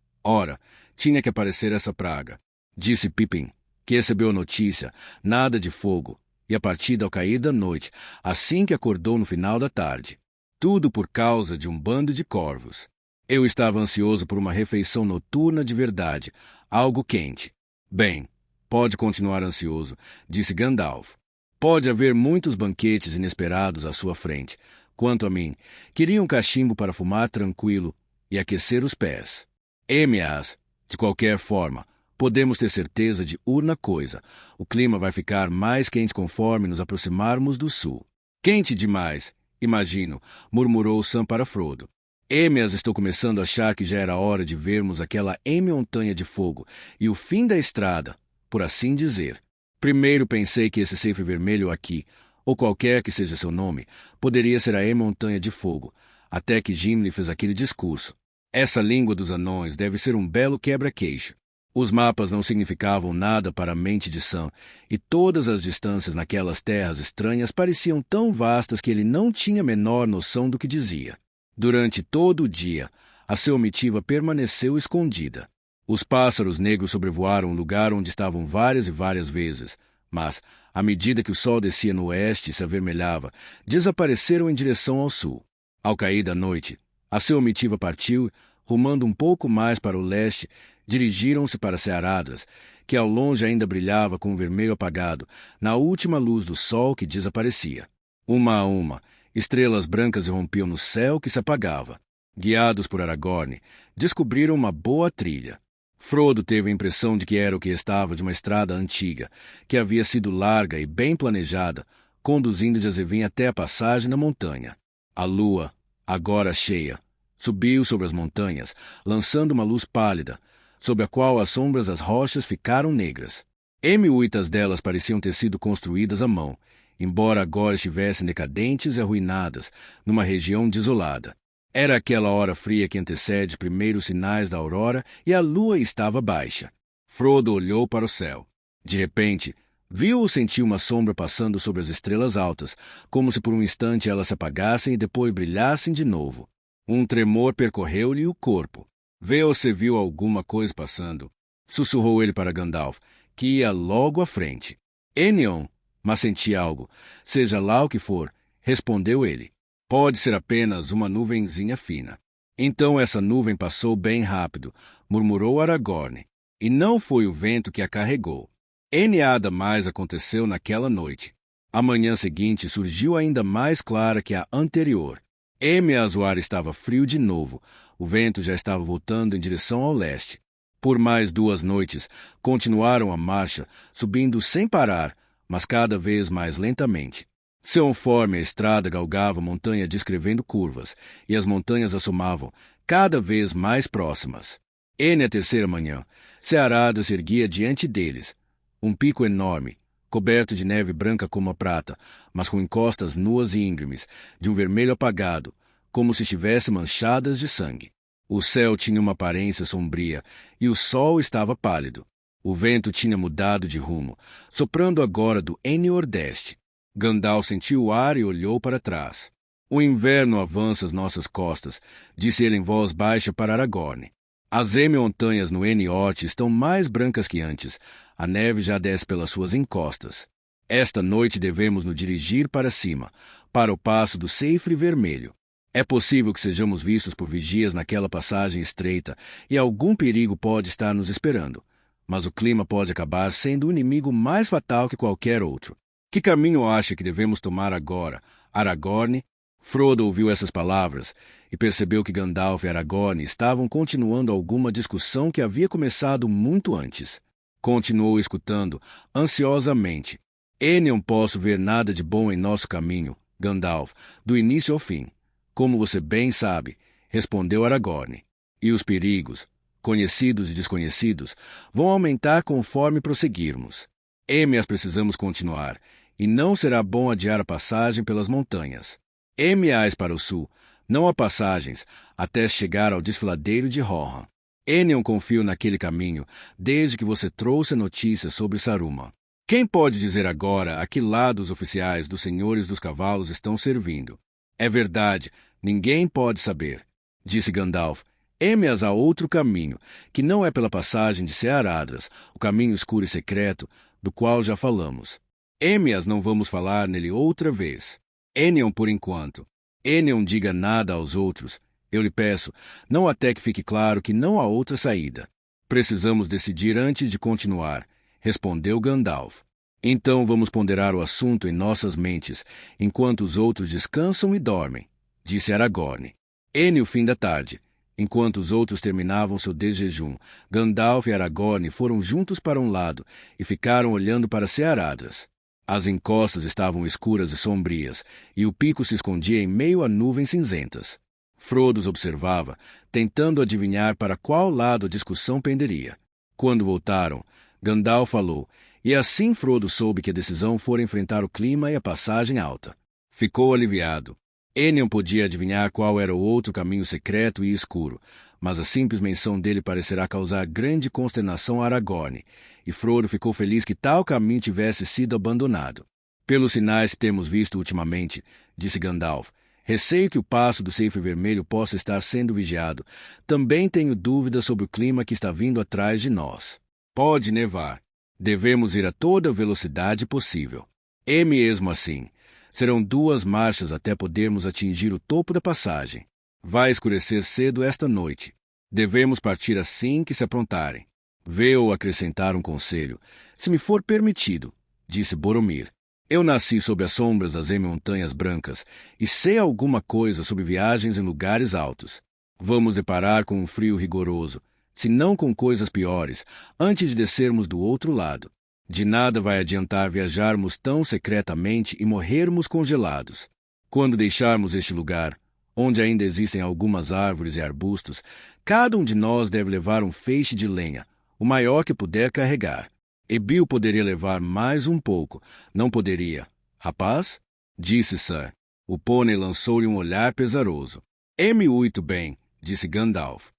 A: tinha que aparecer essa praga, disse Pippin, que recebeu a notícia, nada de fogo, e a partida ao cair da noite, assim que acordou no final da tarde. Tudo por causa de um bando de corvos. Eu estava ansioso por uma refeição noturna de verdade, algo quente. Bem, pode continuar ansioso, disse Gandalf. Pode haver muitos banquetes inesperados à sua frente. Quanto a mim, queria um cachimbo para fumar tranquilo e aquecer os pés. Emias, de qualquer forma, podemos ter certeza de uma coisa. O clima vai ficar mais quente conforme nos aproximarmos do sul. Quente demais, imagino, murmurou Sam para Frodo. Emias, estou começando a achar que já era hora de vermos aquela montanha de fogo e o fim da estrada, por assim dizer. Primeiro pensei que esse Ceife Vermelho aqui, ou qualquer que seja seu nome, poderia ser a montanha de fogo, até que Gimli fez aquele discurso. Essa língua dos anões deve ser um belo quebra-queixo. Os mapas não significavam nada para a mente de Sam, e todas as distâncias naquelas terras estranhas pareciam tão vastas que ele não tinha a menor noção do que dizia. Durante todo o dia, a sua omitiva permaneceu escondida. Os pássaros negros sobrevoaram o lugar onde estavam várias e várias vezes, mas, à medida que o sol descia no oeste e se avermelhava, desapareceram em direção ao sul. Ao cair da noite, a sua omitiva partiu, rumando um pouco mais para o leste, dirigiram-se para Cearadras, que ao longe ainda brilhava com um vermelho apagado, na última luz do sol que desaparecia. Uma a uma, estrelas brancas irrompiam no céu que se apagava. Guiados por Aragorn, descobriram uma boa trilha. Frodo teve a impressão de que era o que restava de uma estrada antiga, que havia sido larga e bem planejada, conduzindo de Azevém até a passagem da montanha. A lua, agora cheia, subiu sobre as montanhas, lançando uma luz pálida, sob a qual as sombras das rochas ficaram negras. Muitas delas pareciam ter sido construídas à mão, embora agora estivessem decadentes e arruinadas, numa região desolada. Era aquela hora fria que antecede os primeiros sinais da aurora e a lua estava baixa. Frodo olhou para o céu. De repente, viu ou sentiu uma sombra passando sobre as estrelas altas, como se por um instante elas se apagassem e depois brilhassem de novo. Um tremor percorreu-lhe o corpo. Vê ou se viu alguma coisa passando? Sussurrou ele para Gandalf, que ia logo à frente. Enion, mas senti algo. Seja lá o que for, respondeu ele. Pode ser apenas uma nuvenzinha fina. Então essa nuvem passou bem rápido, murmurou Aragorn, e não foi o vento que a carregou. Nada mais aconteceu naquela noite. A manhã seguinte surgiu ainda mais clara que a anterior. Emeazuar estava frio de novo. O vento já estava voltando em direção ao leste. Por mais 2 noites, continuaram a marcha, subindo sem parar, mas cada vez mais lentamente. Conforme a estrada galgava a montanha descrevendo curvas, e as montanhas assomavam, cada vez mais próximas. Na terceira manhã, Cearadras se erguia diante deles. Um pico enorme, coberto de neve branca como a prata, mas com encostas nuas e íngremes, de um vermelho apagado, como se estivessem manchadas de sangue. O céu tinha uma aparência sombria, e o sol estava pálido. O vento tinha mudado de rumo, soprando agora do nordeste. Gandalf sentiu o ar e olhou para trás. O inverno avança às nossas costas, disse ele em voz baixa para Aragorn. As montanhas no norte estão mais brancas que antes. A neve já desce pelas suas encostas. Esta noite devemos nos dirigir para cima, para o passo do Ceifre Vermelho. É possível que sejamos vistos por vigias naquela passagem estreita, e algum perigo pode estar nos esperando. Mas o clima pode acabar sendo um inimigo mais fatal que qualquer outro. Que caminho acha que devemos tomar agora, Aragorn? Frodo ouviu essas palavras e percebeu que Gandalf e Aragorn estavam continuando alguma discussão que havia começado muito antes. Continuou escutando, ansiosamente. Não posso ver nada de bom em nosso caminho, Gandalf, do início ao fim. Como você bem sabe, respondeu Aragorn. E os perigos, conhecidos e desconhecidos, vão aumentar conforme prosseguirmos. As precisamos continuar, e não será bom adiar a passagem pelas montanhas. Ás para o sul, não há passagens, até chegar ao desfiladeiro de Rohan. Enion confio naquele caminho, desde que você trouxe a notícia sobre Saruman. Quem pode dizer agora a que lado os oficiais dos senhores dos cavalos estão servindo? É verdade, ninguém pode saber, disse Gandalf. Mas há outro caminho, que não é pela passagem de Cearadras, o caminho escuro e secreto, do qual já falamos. Mas não vamos falar nele outra vez. Enion por enquanto. Enion diga nada aos outros. Eu lhe peço, não até que fique claro que não há outra saída. Precisamos decidir antes de continuar, respondeu Gandalf. Então vamos ponderar o assunto em nossas mentes, enquanto os outros descansam e dormem, disse Aragorn. No fim da tarde, enquanto os outros terminavam seu desjejum, Gandalf e Aragorn foram juntos para um lado e ficaram olhando para Cearadras. As encostas estavam escuras e sombrias, e o pico se escondia em meio a nuvens cinzentas. Frodo os observava, tentando adivinhar para qual lado a discussão penderia. Quando voltaram, Gandalf falou, e assim Frodo soube que a decisão fora enfrentar o clima e a passagem alta. Ficou aliviado. Enion podia adivinhar qual era o outro caminho secreto e escuro, mas a simples menção dele parecerá causar grande consternação a Aragorn, e Frodo ficou feliz que tal caminho tivesse sido abandonado. Pelos sinais que temos visto ultimamente, disse Gandalf, Receio que o passo do Ceifre Vermelho possa estar sendo vigiado. Também tenho dúvidas sobre o clima que está vindo atrás de nós. Pode nevar. Devemos ir a toda a velocidade possível. E mesmo assim, serão 2 marchas até podermos atingir o topo da passagem. Vai escurecer cedo esta noite. Devemos partir assim que se aprontarem. Veio acrescentar um conselho, se me for permitido, disse Boromir. Eu nasci sob as sombras das montanhas brancas e sei alguma coisa sobre viagens em lugares altos. Vamos deparar com um frio rigoroso, se não com coisas piores, antes de descermos do outro lado. De nada vai adiantar viajarmos tão secretamente e morrermos congelados. Quando deixarmos este lugar, onde ainda existem algumas árvores e arbustos, cada um de nós deve levar um feixe de lenha, o maior que puder carregar. E Bill poderia levar mais um pouco. Não poderia. Rapaz? Disse Sir. O pônei lançou-lhe um olhar pesaroso. Muito bem, disse Gandalf.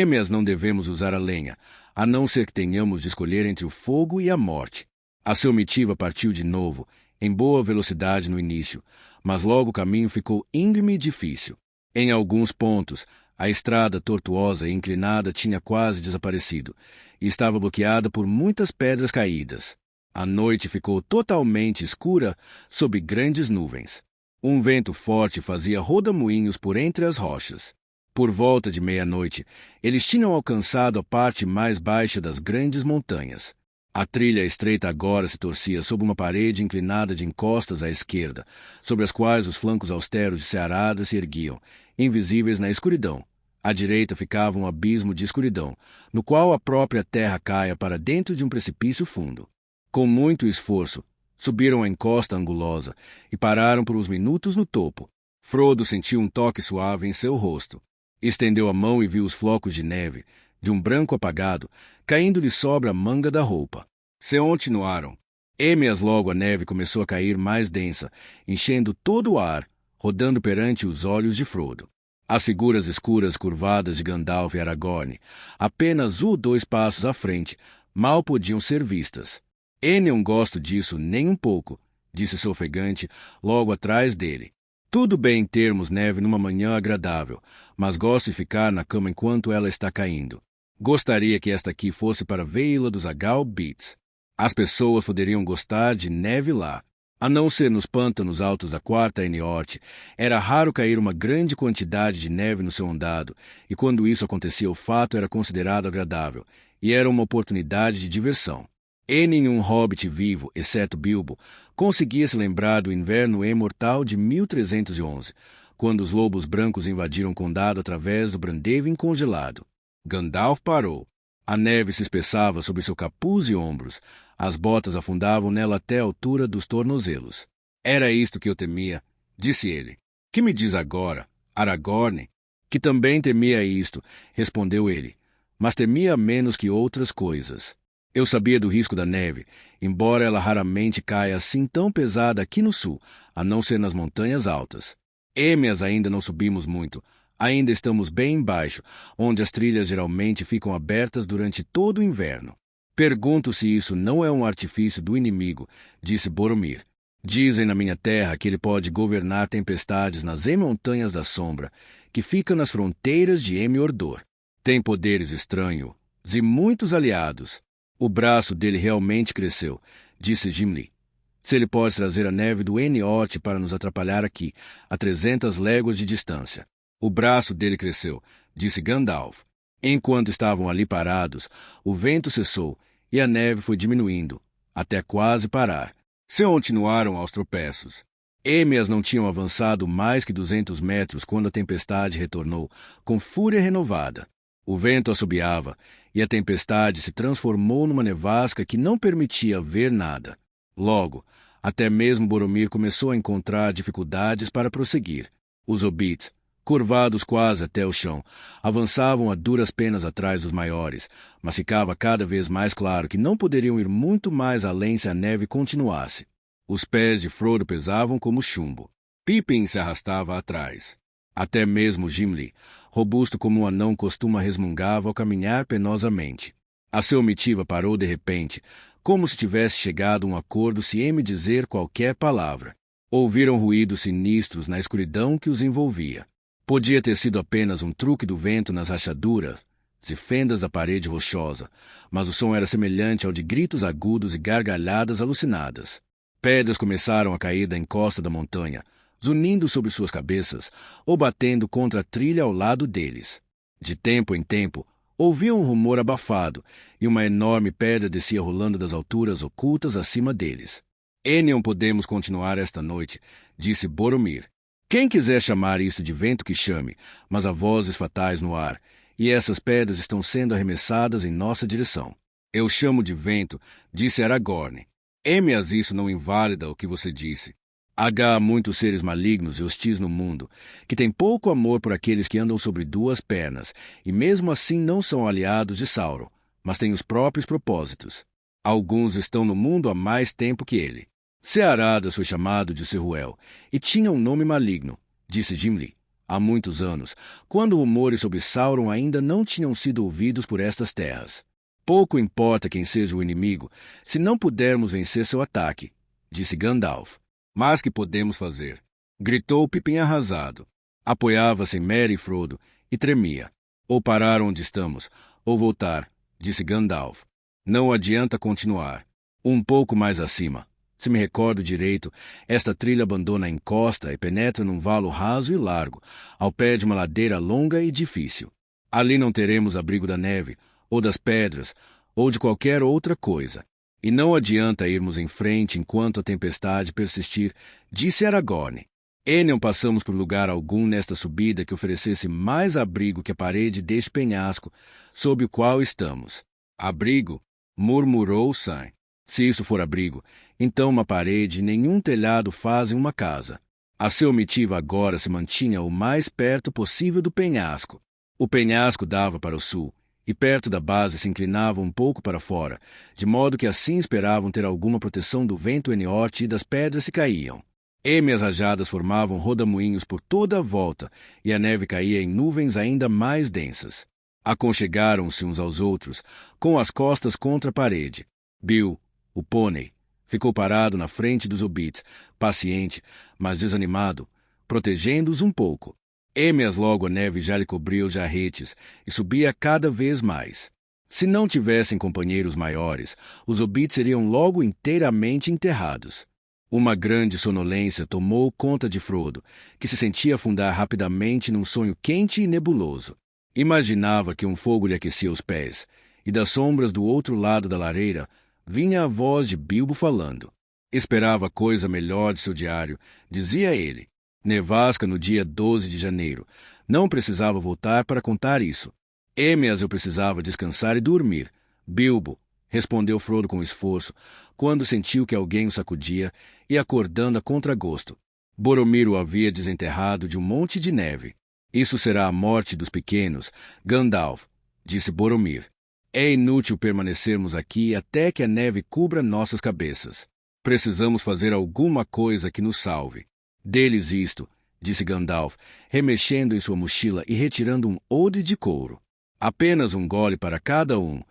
A: Mas não devemos usar a lenha, a não ser que tenhamos de escolher entre o fogo e a morte. A seu mitiva partiu de novo, em boa velocidade no início, mas logo o caminho ficou íngreme e difícil. Em alguns pontos, a estrada tortuosa e inclinada tinha quase desaparecido e estava bloqueada por muitas pedras caídas. A noite ficou totalmente escura sob grandes nuvens. Um vento forte fazia rodamuinhos por entre as rochas. Por volta de meia-noite, eles tinham alcançado a parte mais baixa das grandes montanhas. A trilha estreita agora se torcia sob uma parede inclinada de encostas à esquerda, sobre as quais os flancos austeros de Cearada se erguiam, invisíveis na escuridão. À direita ficava um abismo de escuridão, no qual a própria terra caia para dentro de um precipício fundo. Com muito esforço, subiram a encosta angulosa e pararam por uns minutos no topo. Frodo sentiu um toque suave em seu rosto. Estendeu a mão e viu os flocos de neve, de um branco apagado, caindo-lhe sobre a manga da roupa. Se continuaram. Mas logo a neve começou a cair mais densa, enchendo todo o ar, rodando perante os olhos de Frodo. As figuras escuras curvadas de Gandalf e Aragorn, apenas 1 ou 2 passos à frente, mal podiam ser vistas. Não gosto disso nem um pouco, disse sofegante, logo atrás dele. Tudo bem termos neve numa manhã agradável, mas gosto de ficar na cama enquanto ela está caindo. Gostaria que esta aqui fosse para a Vila dos Agal Beats. As pessoas poderiam gostar de neve lá. A não ser nos pântanos altos da Quarta Eniorte, era raro cair uma grande quantidade de neve no seu andado, e quando isso acontecia o fato era considerado agradável, e era uma oportunidade de diversão. E nenhum hobbit vivo, exceto Bilbo, conseguia se lembrar do inverno imortal de 1311, quando os lobos brancos invadiram o condado através do Brandevin congelado. Gandalf parou. A neve se espessava sobre seu capuz e ombros. As botas afundavam nela até a altura dos tornozelos. Era isto que eu temia, disse ele. Que me diz agora, Aragorn? Que também temia isto, respondeu ele, mas temia menos que outras coisas. Eu sabia do risco da neve, embora ela raramente caia assim tão pesada aqui no sul, a não ser nas montanhas altas. Mas ainda não subimos muito. Ainda estamos bem embaixo, onde as trilhas geralmente ficam abertas durante todo o inverno. Pergunto se isso não é um artifício do inimigo, disse Boromir. Dizem na minha terra que ele pode governar tempestades nas montanhas da sombra, que ficam nas fronteiras de Mordor. Tem poderes estranhos e muitos aliados. O braço dele realmente cresceu, disse Gimli. Se ele pode trazer a neve do Eniorte para nos atrapalhar aqui, a 300 léguas de distância. O braço dele cresceu, disse Gandalf. Enquanto estavam ali parados, o vento cessou e a neve foi diminuindo, até quase parar. Se continuaram aos tropeços. Mas não tinham avançado mais que 200 metros quando a tempestade retornou, com fúria renovada. O vento assobiava e a tempestade se transformou numa nevasca que não permitia ver nada. Logo, até mesmo Boromir começou a encontrar dificuldades para prosseguir. Os hobbits, curvados quase até o chão, avançavam a duras penas atrás dos maiores, mas ficava cada vez mais claro que não poderiam ir muito mais além se a neve continuasse. Os pés de Frodo pesavam como chumbo. Pippin se arrastava atrás. Até mesmo Gimli, robusto como um anão costuma, resmungava ao caminhar penosamente. A seu mitiva parou de repente, como se tivesse chegado a um acordo se me dizer qualquer palavra. Ouviram ruídos sinistros na escuridão que os envolvia. Podia ter sido apenas um truque do vento nas rachaduras e fendas da parede rochosa, mas o som era semelhante ao de gritos agudos e gargalhadas alucinadas. Pedras começaram a cair da encosta da montanha, zunindo sobre suas cabeças ou batendo contra a trilha ao lado deles. De tempo em tempo, ouviam um rumor abafado, e uma enorme pedra descia rolando das alturas ocultas acima deles. Não podemos continuar esta noite, disse Boromir. Quem quiser chamar isso de vento que chame, mas há vozes fatais no ar, e essas pedras estão sendo arremessadas em nossa direção. Eu chamo de vento, disse Aragorn. Mas isso não invalida o que você disse. Há muitos seres malignos e hostis no mundo, que têm pouco amor por aqueles que andam sobre duas pernas, e mesmo assim não são aliados de Sauron, mas têm os próprios propósitos. Alguns estão no mundo há mais tempo que ele. Searadas foi chamado de Serruel, e tinha um nome maligno, disse Gimli, há muitos anos, quando rumores sobre Sauron ainda não tinham sido ouvidos por estas terras. Pouco importa quem seja o inimigo, se não pudermos vencer seu ataque, disse Gandalf. Mas que podemos fazer? Gritou Pippin arrasado. Apoiava-se em Merry e Frodo, e tremia. Ou parar onde estamos, ou voltar, disse Gandalf. Não adianta continuar. Um pouco mais acima. Se me recordo direito, esta trilha abandona a encosta e penetra num valo raso e largo, ao pé de uma ladeira longa e difícil. Ali não teremos abrigo da neve, ou das pedras, ou de qualquer outra coisa. E não adianta irmos em frente enquanto a tempestade persistir, disse Aragorn. Não passamos por lugar algum nesta subida que oferecesse mais abrigo que a parede deste penhasco, sob o qual estamos. Abrigo? Murmurou Sam. Se isso for abrigo, então uma parede e nenhum telhado fazem uma casa. A seu omitiva agora se mantinha o mais perto possível do penhasco. O penhasco dava para o sul, e perto da base se inclinava um pouco para fora, de modo que assim esperavam ter alguma proteção do vento eniorte e das pedras se caíam. As rajadas formavam rodamuinhos por toda a volta, e a neve caía em nuvens ainda mais densas. Aconchegaram-se uns aos outros, com as costas contra a parede. Bill, o pônei, ficou parado na frente dos hobbits, paciente, mas desanimado, protegendo-os um pouco. Mas logo a neve já lhe cobria os jarretes e subia cada vez mais. Se não tivessem companheiros maiores, os hobbits seriam logo inteiramente enterrados. Uma grande sonolência tomou conta de Frodo, que se sentia afundar rapidamente num sonho quente e nebuloso. Imaginava que um fogo lhe aquecia os pés, e das sombras do outro lado da lareira vinha a voz de Bilbo falando. Esperava coisa melhor de seu diário, dizia ele. Nevasca no dia 12 de janeiro. Não precisava voltar para contar isso. Mas eu precisava descansar e dormir. Bilbo, respondeu Frodo com esforço, quando sentiu que alguém o sacudia e acordando a contragosto. Boromir o havia desenterrado de um monte de neve. Isso será a morte dos pequenos, Gandalf, disse Boromir. É inútil permanecermos aqui até que a neve cubra nossas cabeças. Precisamos fazer alguma coisa que nos salve. Deles isto, disse Gandalf, remexendo em sua mochila e retirando um odre de couro. Apenas um gole para cada um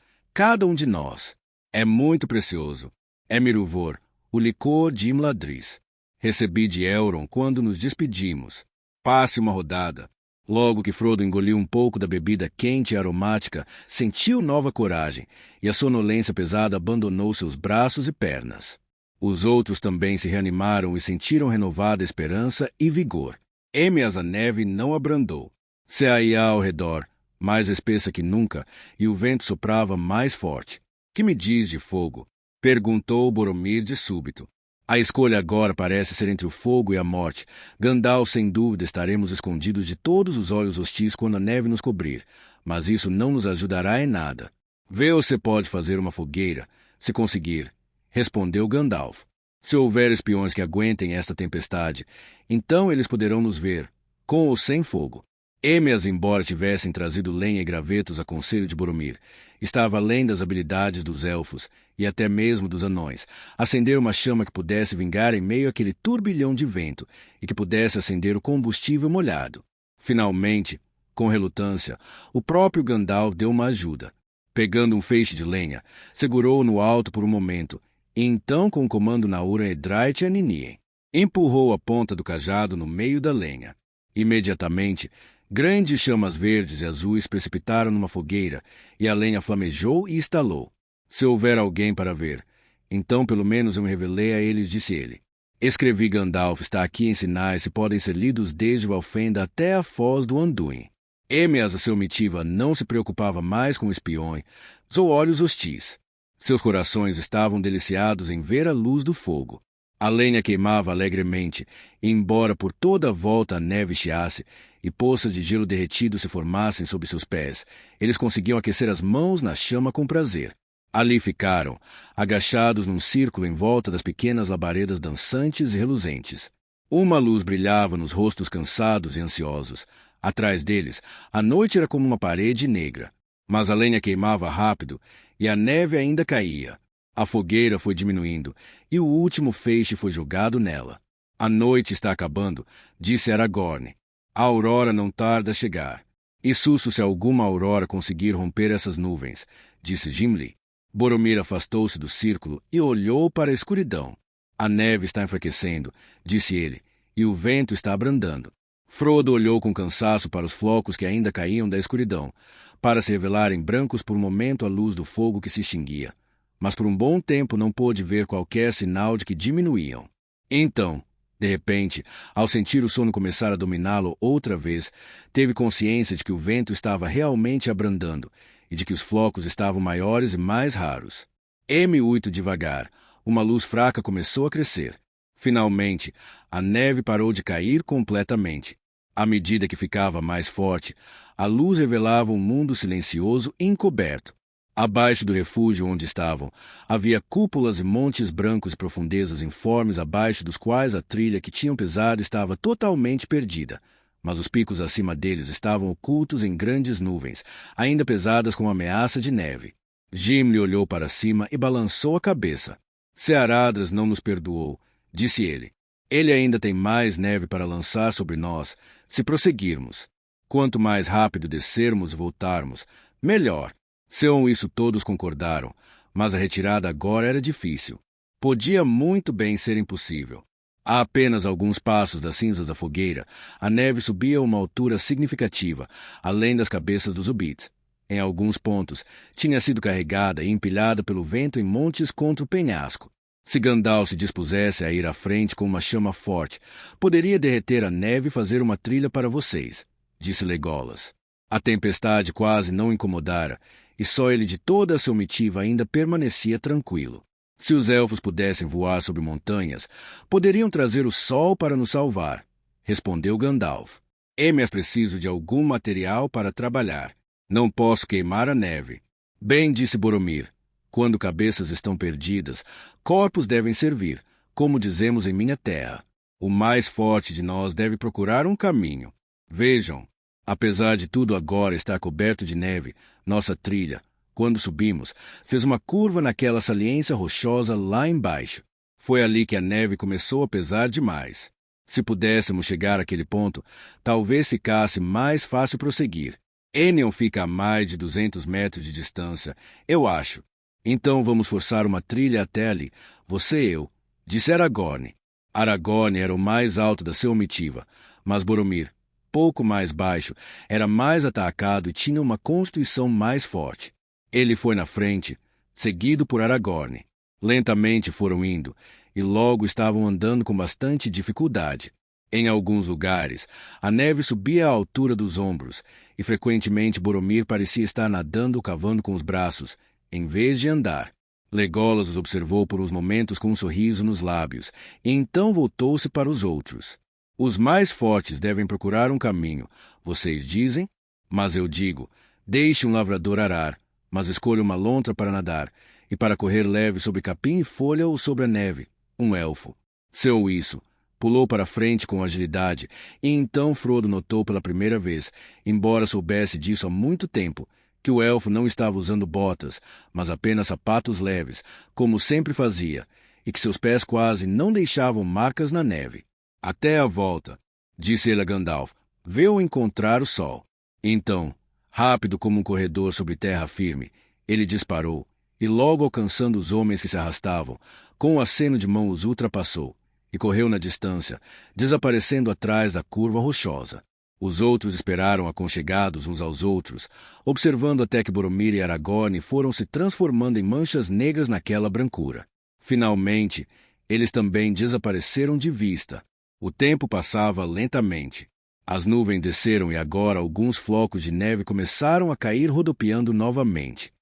A: de nós. É muito precioso. É Miruvor, o licor de Imladris. Recebi de Elrond quando nos despedimos. Passe uma rodada. Logo que Frodo engoliu um pouco da bebida quente e aromática, sentiu nova coragem, e a sonolência pesada abandonou seus braços e pernas. Os outros também se reanimaram e sentiram renovada esperança e vigor. Mas a neve não abrandou. Ceaía ao redor, mais espessa que nunca, e o vento soprava mais forte. Que me diz de fogo? Perguntou Boromir de súbito. A escolha agora parece ser entre o fogo e a morte. Gandalf, sem dúvida, estaremos escondidos de todos os olhos hostis quando a neve nos cobrir, mas isso não nos ajudará em nada. Vê se pode fazer uma fogueira, se conseguir, respondeu Gandalf. Se houver espiões que aguentem esta tempestade, então eles poderão nos ver, com ou sem fogo. Mas, embora tivessem trazido lenha e gravetos a conselho de Boromir, estava além das habilidades dos elfos e até mesmo dos anões, acender uma chama que pudesse vingar em meio àquele turbilhão de vento e que pudesse acender o combustível molhado. Finalmente, com relutância, o próprio Gandalf deu uma ajuda. Pegando um feixe de lenha, segurou-o no alto por um momento, e então, com o comando na Ura Edraith e Ninien, Empurrou a ponta do cajado no meio da lenha. Imediatamente, grandes chamas verdes e azuis precipitaram numa fogueira, e a lenha flamejou e estalou. Se houver alguém para ver, então pelo menos eu me revelei a eles, disse ele. Escrevi Gandalf está aqui em sinais e podem ser lidos desde Valfenda até a foz do Anduin. Émias, a seu mitiva, não se preocupava mais com espiões ou olhos hostis. Seus corações estavam deliciados em ver a luz do fogo. A lenha queimava alegremente, e embora por toda a volta a neve chiasse e poças de gelo derretido se formassem sob seus pés, eles conseguiam aquecer as mãos na chama com prazer. Ali ficaram, agachados num círculo em volta das pequenas labaredas dançantes e reluzentes. Uma luz brilhava nos rostos cansados e ansiosos. Atrás deles, a noite era como uma parede negra. Mas a lenha queimava rápido e a neve ainda caía. A fogueira foi diminuindo e o último feixe foi jogado nela. A noite está acabando, disse Aragorn. A aurora não tarda a chegar. E susto se alguma aurora conseguir romper essas nuvens, disse Gimli. Boromir afastou-se do círculo e olhou para a escuridão. A neve está enfraquecendo, disse ele, e o vento está abrandando. Frodo olhou com cansaço para os flocos que ainda caíam da escuridão, para se revelarem brancos por um momento à luz do fogo que se extinguia. Mas por um bom tempo não pôde ver qualquer sinal de que diminuíam. Então, de repente, ao sentir o sono começar a dominá-lo outra vez, teve consciência de que o vento estava realmente abrandando e de que os flocos estavam maiores e mais raros. Muito devagar, uma luz fraca começou a crescer. Finalmente, a neve parou de cair completamente. À medida que ficava mais forte, a luz revelava um mundo silencioso e encoberto. Abaixo do refúgio onde estavam, havia cúpulas e montes brancos e profundezas informes abaixo dos quais a trilha que tinham pisado estava totalmente perdida, mas os picos acima deles estavam ocultos em grandes nuvens, ainda pesadas com ameaça de neve. Gimli olhou para cima e balançou a cabeça. Se Aradras não nos perdoou, disse ele, ele ainda tem mais neve para lançar sobre nós, se prosseguirmos. Quanto mais rápido descermos e voltarmos, melhor. Com isso todos concordaram, mas a retirada agora era difícil. Podia muito bem ser impossível. A apenas alguns passos das cinzas da fogueira, a neve subia a uma altura significativa, além das cabeças dos hobbits. Em alguns pontos, tinha sido carregada e empilhada pelo vento em montes contra o penhasco. Se Gandalf se dispusesse a ir à frente com uma chama forte, poderia derreter a neve e fazer uma trilha para vocês, disse Legolas. A tempestade quase não incomodara, e só ele de toda a sua mitiva ainda permanecia tranquilo. Se os elfos pudessem voar sobre montanhas, poderiam trazer o sol para nos salvar, respondeu Gandalf. Mas preciso de algum material para trabalhar. Não posso queimar a neve. Bem, disse Boromir, quando cabeças estão perdidas, corpos devem servir, como dizemos em minha terra. O mais forte de nós deve procurar um caminho. Vejam, apesar de tudo agora estar coberto de neve, nossa trilha, quando subimos, fez uma curva naquela saliência rochosa lá embaixo. Foi ali que a neve começou a pesar demais. Se pudéssemos chegar àquele ponto, talvez ficasse mais fácil prosseguir. Enion fica a mais de 200 metros de distância, eu acho. Então vamos forçar uma trilha até ali, você e eu, disse Aragorn. Aragorn era o mais alto da sua omitiva, mas Boromir, pouco mais baixo, era mais atacado e tinha uma constituição mais forte. Ele foi na frente, seguido por Aragorn. Lentamente foram indo, e logo estavam andando com bastante dificuldade. Em alguns lugares, a neve subia à altura dos ombros, e frequentemente Boromir parecia estar nadando ou cavando com os braços, em vez de andar. Legolas os observou por uns momentos com um sorriso nos lábios, e então voltou-se para os outros. Os mais fortes devem procurar um caminho, vocês dizem? Mas eu digo, deixe um lavrador arar, mas escolha uma lontra para nadar, e para correr leve sobre capim e folha ou sobre a neve, um elfo. Isso, pulou para frente com agilidade, e então Frodo notou pela primeira vez, embora soubesse disso há muito tempo, que o elfo não estava usando botas, mas apenas sapatos leves, como sempre fazia, e que seus pés quase não deixavam marcas na neve. Até a volta, disse ele a Gandalf, vê-o encontrar o sol. Então, rápido como um corredor sobre terra firme, ele disparou, e logo alcançando os homens que se arrastavam, com um aceno de mão os ultrapassou, e correu na distância, desaparecendo atrás da curva rochosa. Os outros esperaram aconchegados uns aos outros, observando até que Boromir e Aragorn foram se transformando em manchas negras naquela brancura. Finalmente, eles também desapareceram de vista. O tempo passava lentamente. As nuvens desceram e agora alguns flocos de neve começaram a cair rodopiando novamente.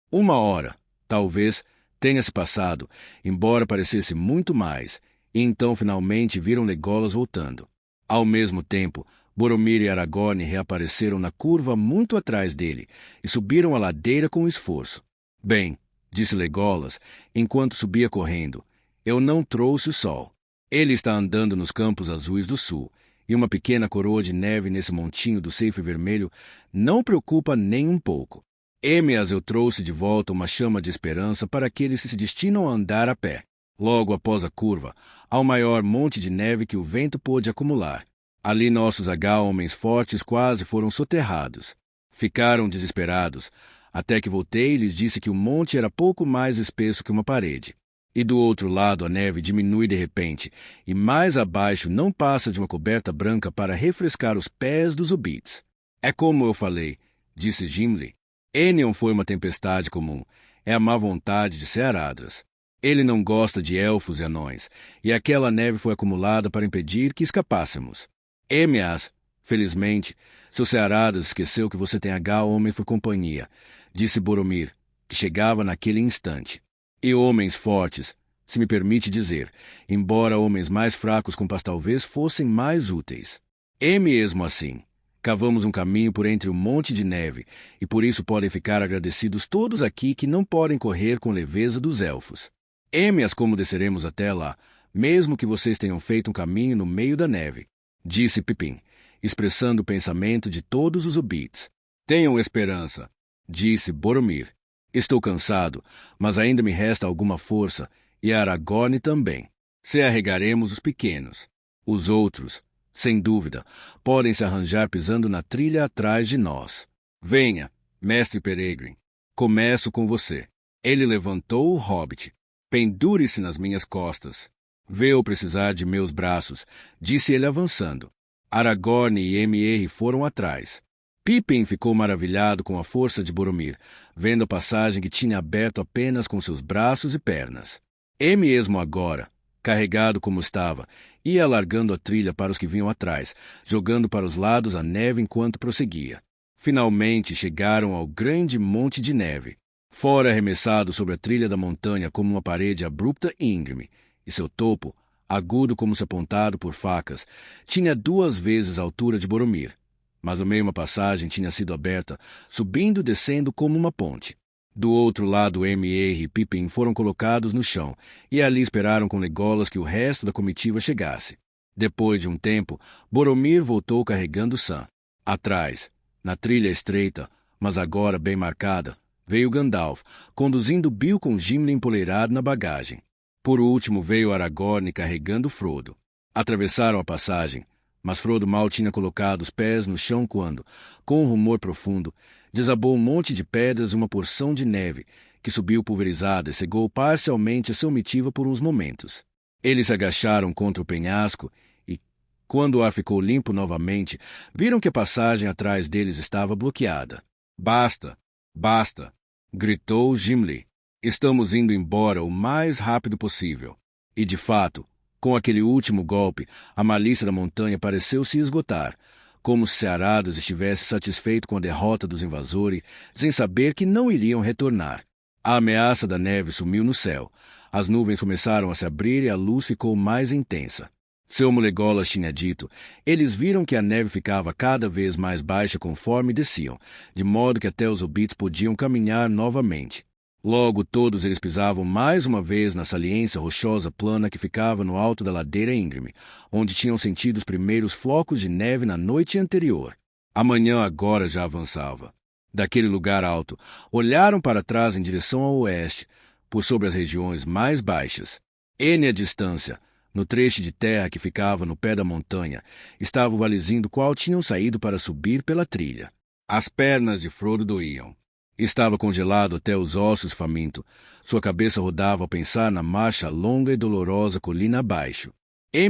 A: Uma hora, talvez, tenha se passado, embora parecesse muito mais, e então finalmente viram Legolas voltando. Ao mesmo tempo, Boromir e Aragorn reapareceram na curva muito atrás dele e subiram a ladeira com esforço. Bem, disse Legolas, enquanto subia correndo, eu não trouxe o sol. Ele está andando nos campos azuis do sul, e uma pequena coroa de neve nesse montinho do ceife vermelho não preocupa nem um pouco. Émeas eu trouxe de volta uma chama de esperança para aqueles que se destinam a andar a pé. Logo após a curva, há o maior monte de neve que o vento pôde acumular. Ali nossos homens fortes quase foram soterrados. Ficaram desesperados, até que voltei e lhes disse que o monte era pouco mais espesso que uma parede. E do outro lado a neve diminui de repente, e mais abaixo não passa de uma coberta branca para refrescar os pés dos hobbits. É como eu falei, disse Gimli. Enion foi uma tempestade comum. É a má vontade de Cearadras. Ele não gosta de elfos e anões, e aquela neve foi acumulada para impedir que escapássemos. Émeas, felizmente, seu Cearadras esqueceu que você tem homem por companhia, disse Boromir, que chegava naquele instante. E homens fortes, se me permite dizer, embora homens mais fracos com talvez fossem mais úteis. E mesmo assim, cavamos um caminho por entre o monte de neve, e por isso podem ficar agradecidos todos aqui que não podem correr com leveza dos elfos. Émeas como desceremos até lá, mesmo que vocês tenham feito um caminho no meio da neve, disse Pippin, expressando o pensamento de todos os hobbits. Tenham esperança, disse Boromir. Estou cansado, mas ainda me resta alguma força, e Aragorn também. Se arregaremos os pequenos. Os outros, sem dúvida, podem se arranjar pisando na trilha atrás de nós. Venha, mestre Peregrine. Começo com você. Ele levantou o hobbit. Pendure-se nas minhas costas. Vê-o precisar de meus braços, disse ele avançando. Aragorn e M.R. foram atrás. Pippin ficou maravilhado com a força de Boromir, vendo a passagem que tinha aberto apenas com seus braços e pernas. E mesmo agora, carregado como estava, ia alargando a trilha para os que vinham atrás, jogando para os lados a neve enquanto prosseguia. Finalmente chegaram ao grande monte de neve. Fora arremessado sobre a trilha da montanha como uma parede abrupta e íngreme, e seu topo, agudo como se apontado por facas, tinha 2 vezes a altura de Boromir. Mas no meio uma passagem tinha sido aberta, subindo e descendo como uma ponte. Do outro lado, M.R. e Pippin foram colocados no chão, e ali esperaram com Legolas que o resto da comitiva chegasse. Depois de um tempo, Boromir voltou carregando Sam. Atrás, na trilha estreita, mas agora bem marcada, veio Gandalf, conduzindo Bil com Gimli empoleirado na bagagem. Por último veio Aragorn carregando Frodo. Atravessaram a passagem, mas Frodo mal tinha colocado os pés no chão quando, com um rumor profundo, desabou um monte de pedras e uma porção de neve, que subiu pulverizada e cegou parcialmente a comitiva por uns momentos. Eles se agacharam contra o penhasco e, quando o ar ficou limpo novamente, viram que a passagem atrás deles estava bloqueada. Basta! Basta! Gritou Gimli. Estamos indo embora o mais rápido possível. E, de fato, com aquele último golpe, a malícia da montanha pareceu se esgotar, como se Cearadras estivesse satisfeito com a derrota dos invasores, sem saber que não iriam retornar. A ameaça da neve sumiu no céu. As nuvens começaram a se abrir e a luz ficou mais intensa. Seu Legolas tinha dito, eles viram que a neve ficava cada vez mais baixa conforme desciam, de modo que até os hobbits podiam caminhar novamente. Logo todos eles pisavam mais uma vez na saliência rochosa plana que ficava no alto da ladeira íngreme, onde tinham sentido os primeiros flocos de neve na noite anterior. A manhã agora já avançava. Daquele lugar alto, olharam para trás em direção ao oeste, por sobre as regiões mais baixas. N a distância, no trecho de terra que ficava no pé da montanha, estava o valezinho do qual tinham saído para subir pela trilha. As pernas de Frodo doíam. Estava congelado até os ossos, faminto. Sua cabeça rodava ao pensar na marcha longa e dolorosa colina abaixo.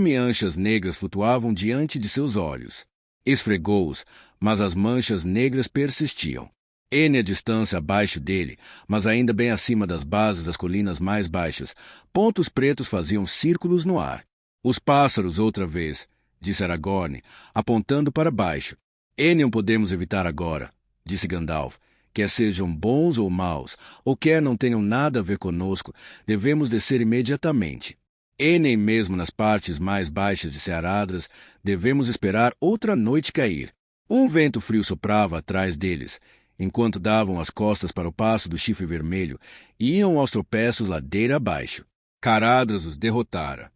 A: Manchas negras flutuavam diante de seus olhos. Esfregou-os, mas as manchas negras persistiam. A distância abaixo dele, mas ainda bem acima das bases das colinas mais baixas, pontos pretos faziam círculos no ar. Os pássaros, outra vez, disse Aragorn, apontando para baixo. Não podemos evitar agora, disse Gandalf. Quer sejam bons ou maus, ou quer não tenham nada a ver conosco, devemos descer imediatamente. E nem mesmo nas partes mais baixas de Searadras devemos esperar outra noite cair. Um vento frio soprava atrás deles, enquanto davam as costas para o passo do Chifre Vermelho e iam aos tropeços ladeira abaixo. Caradhras os derrotara.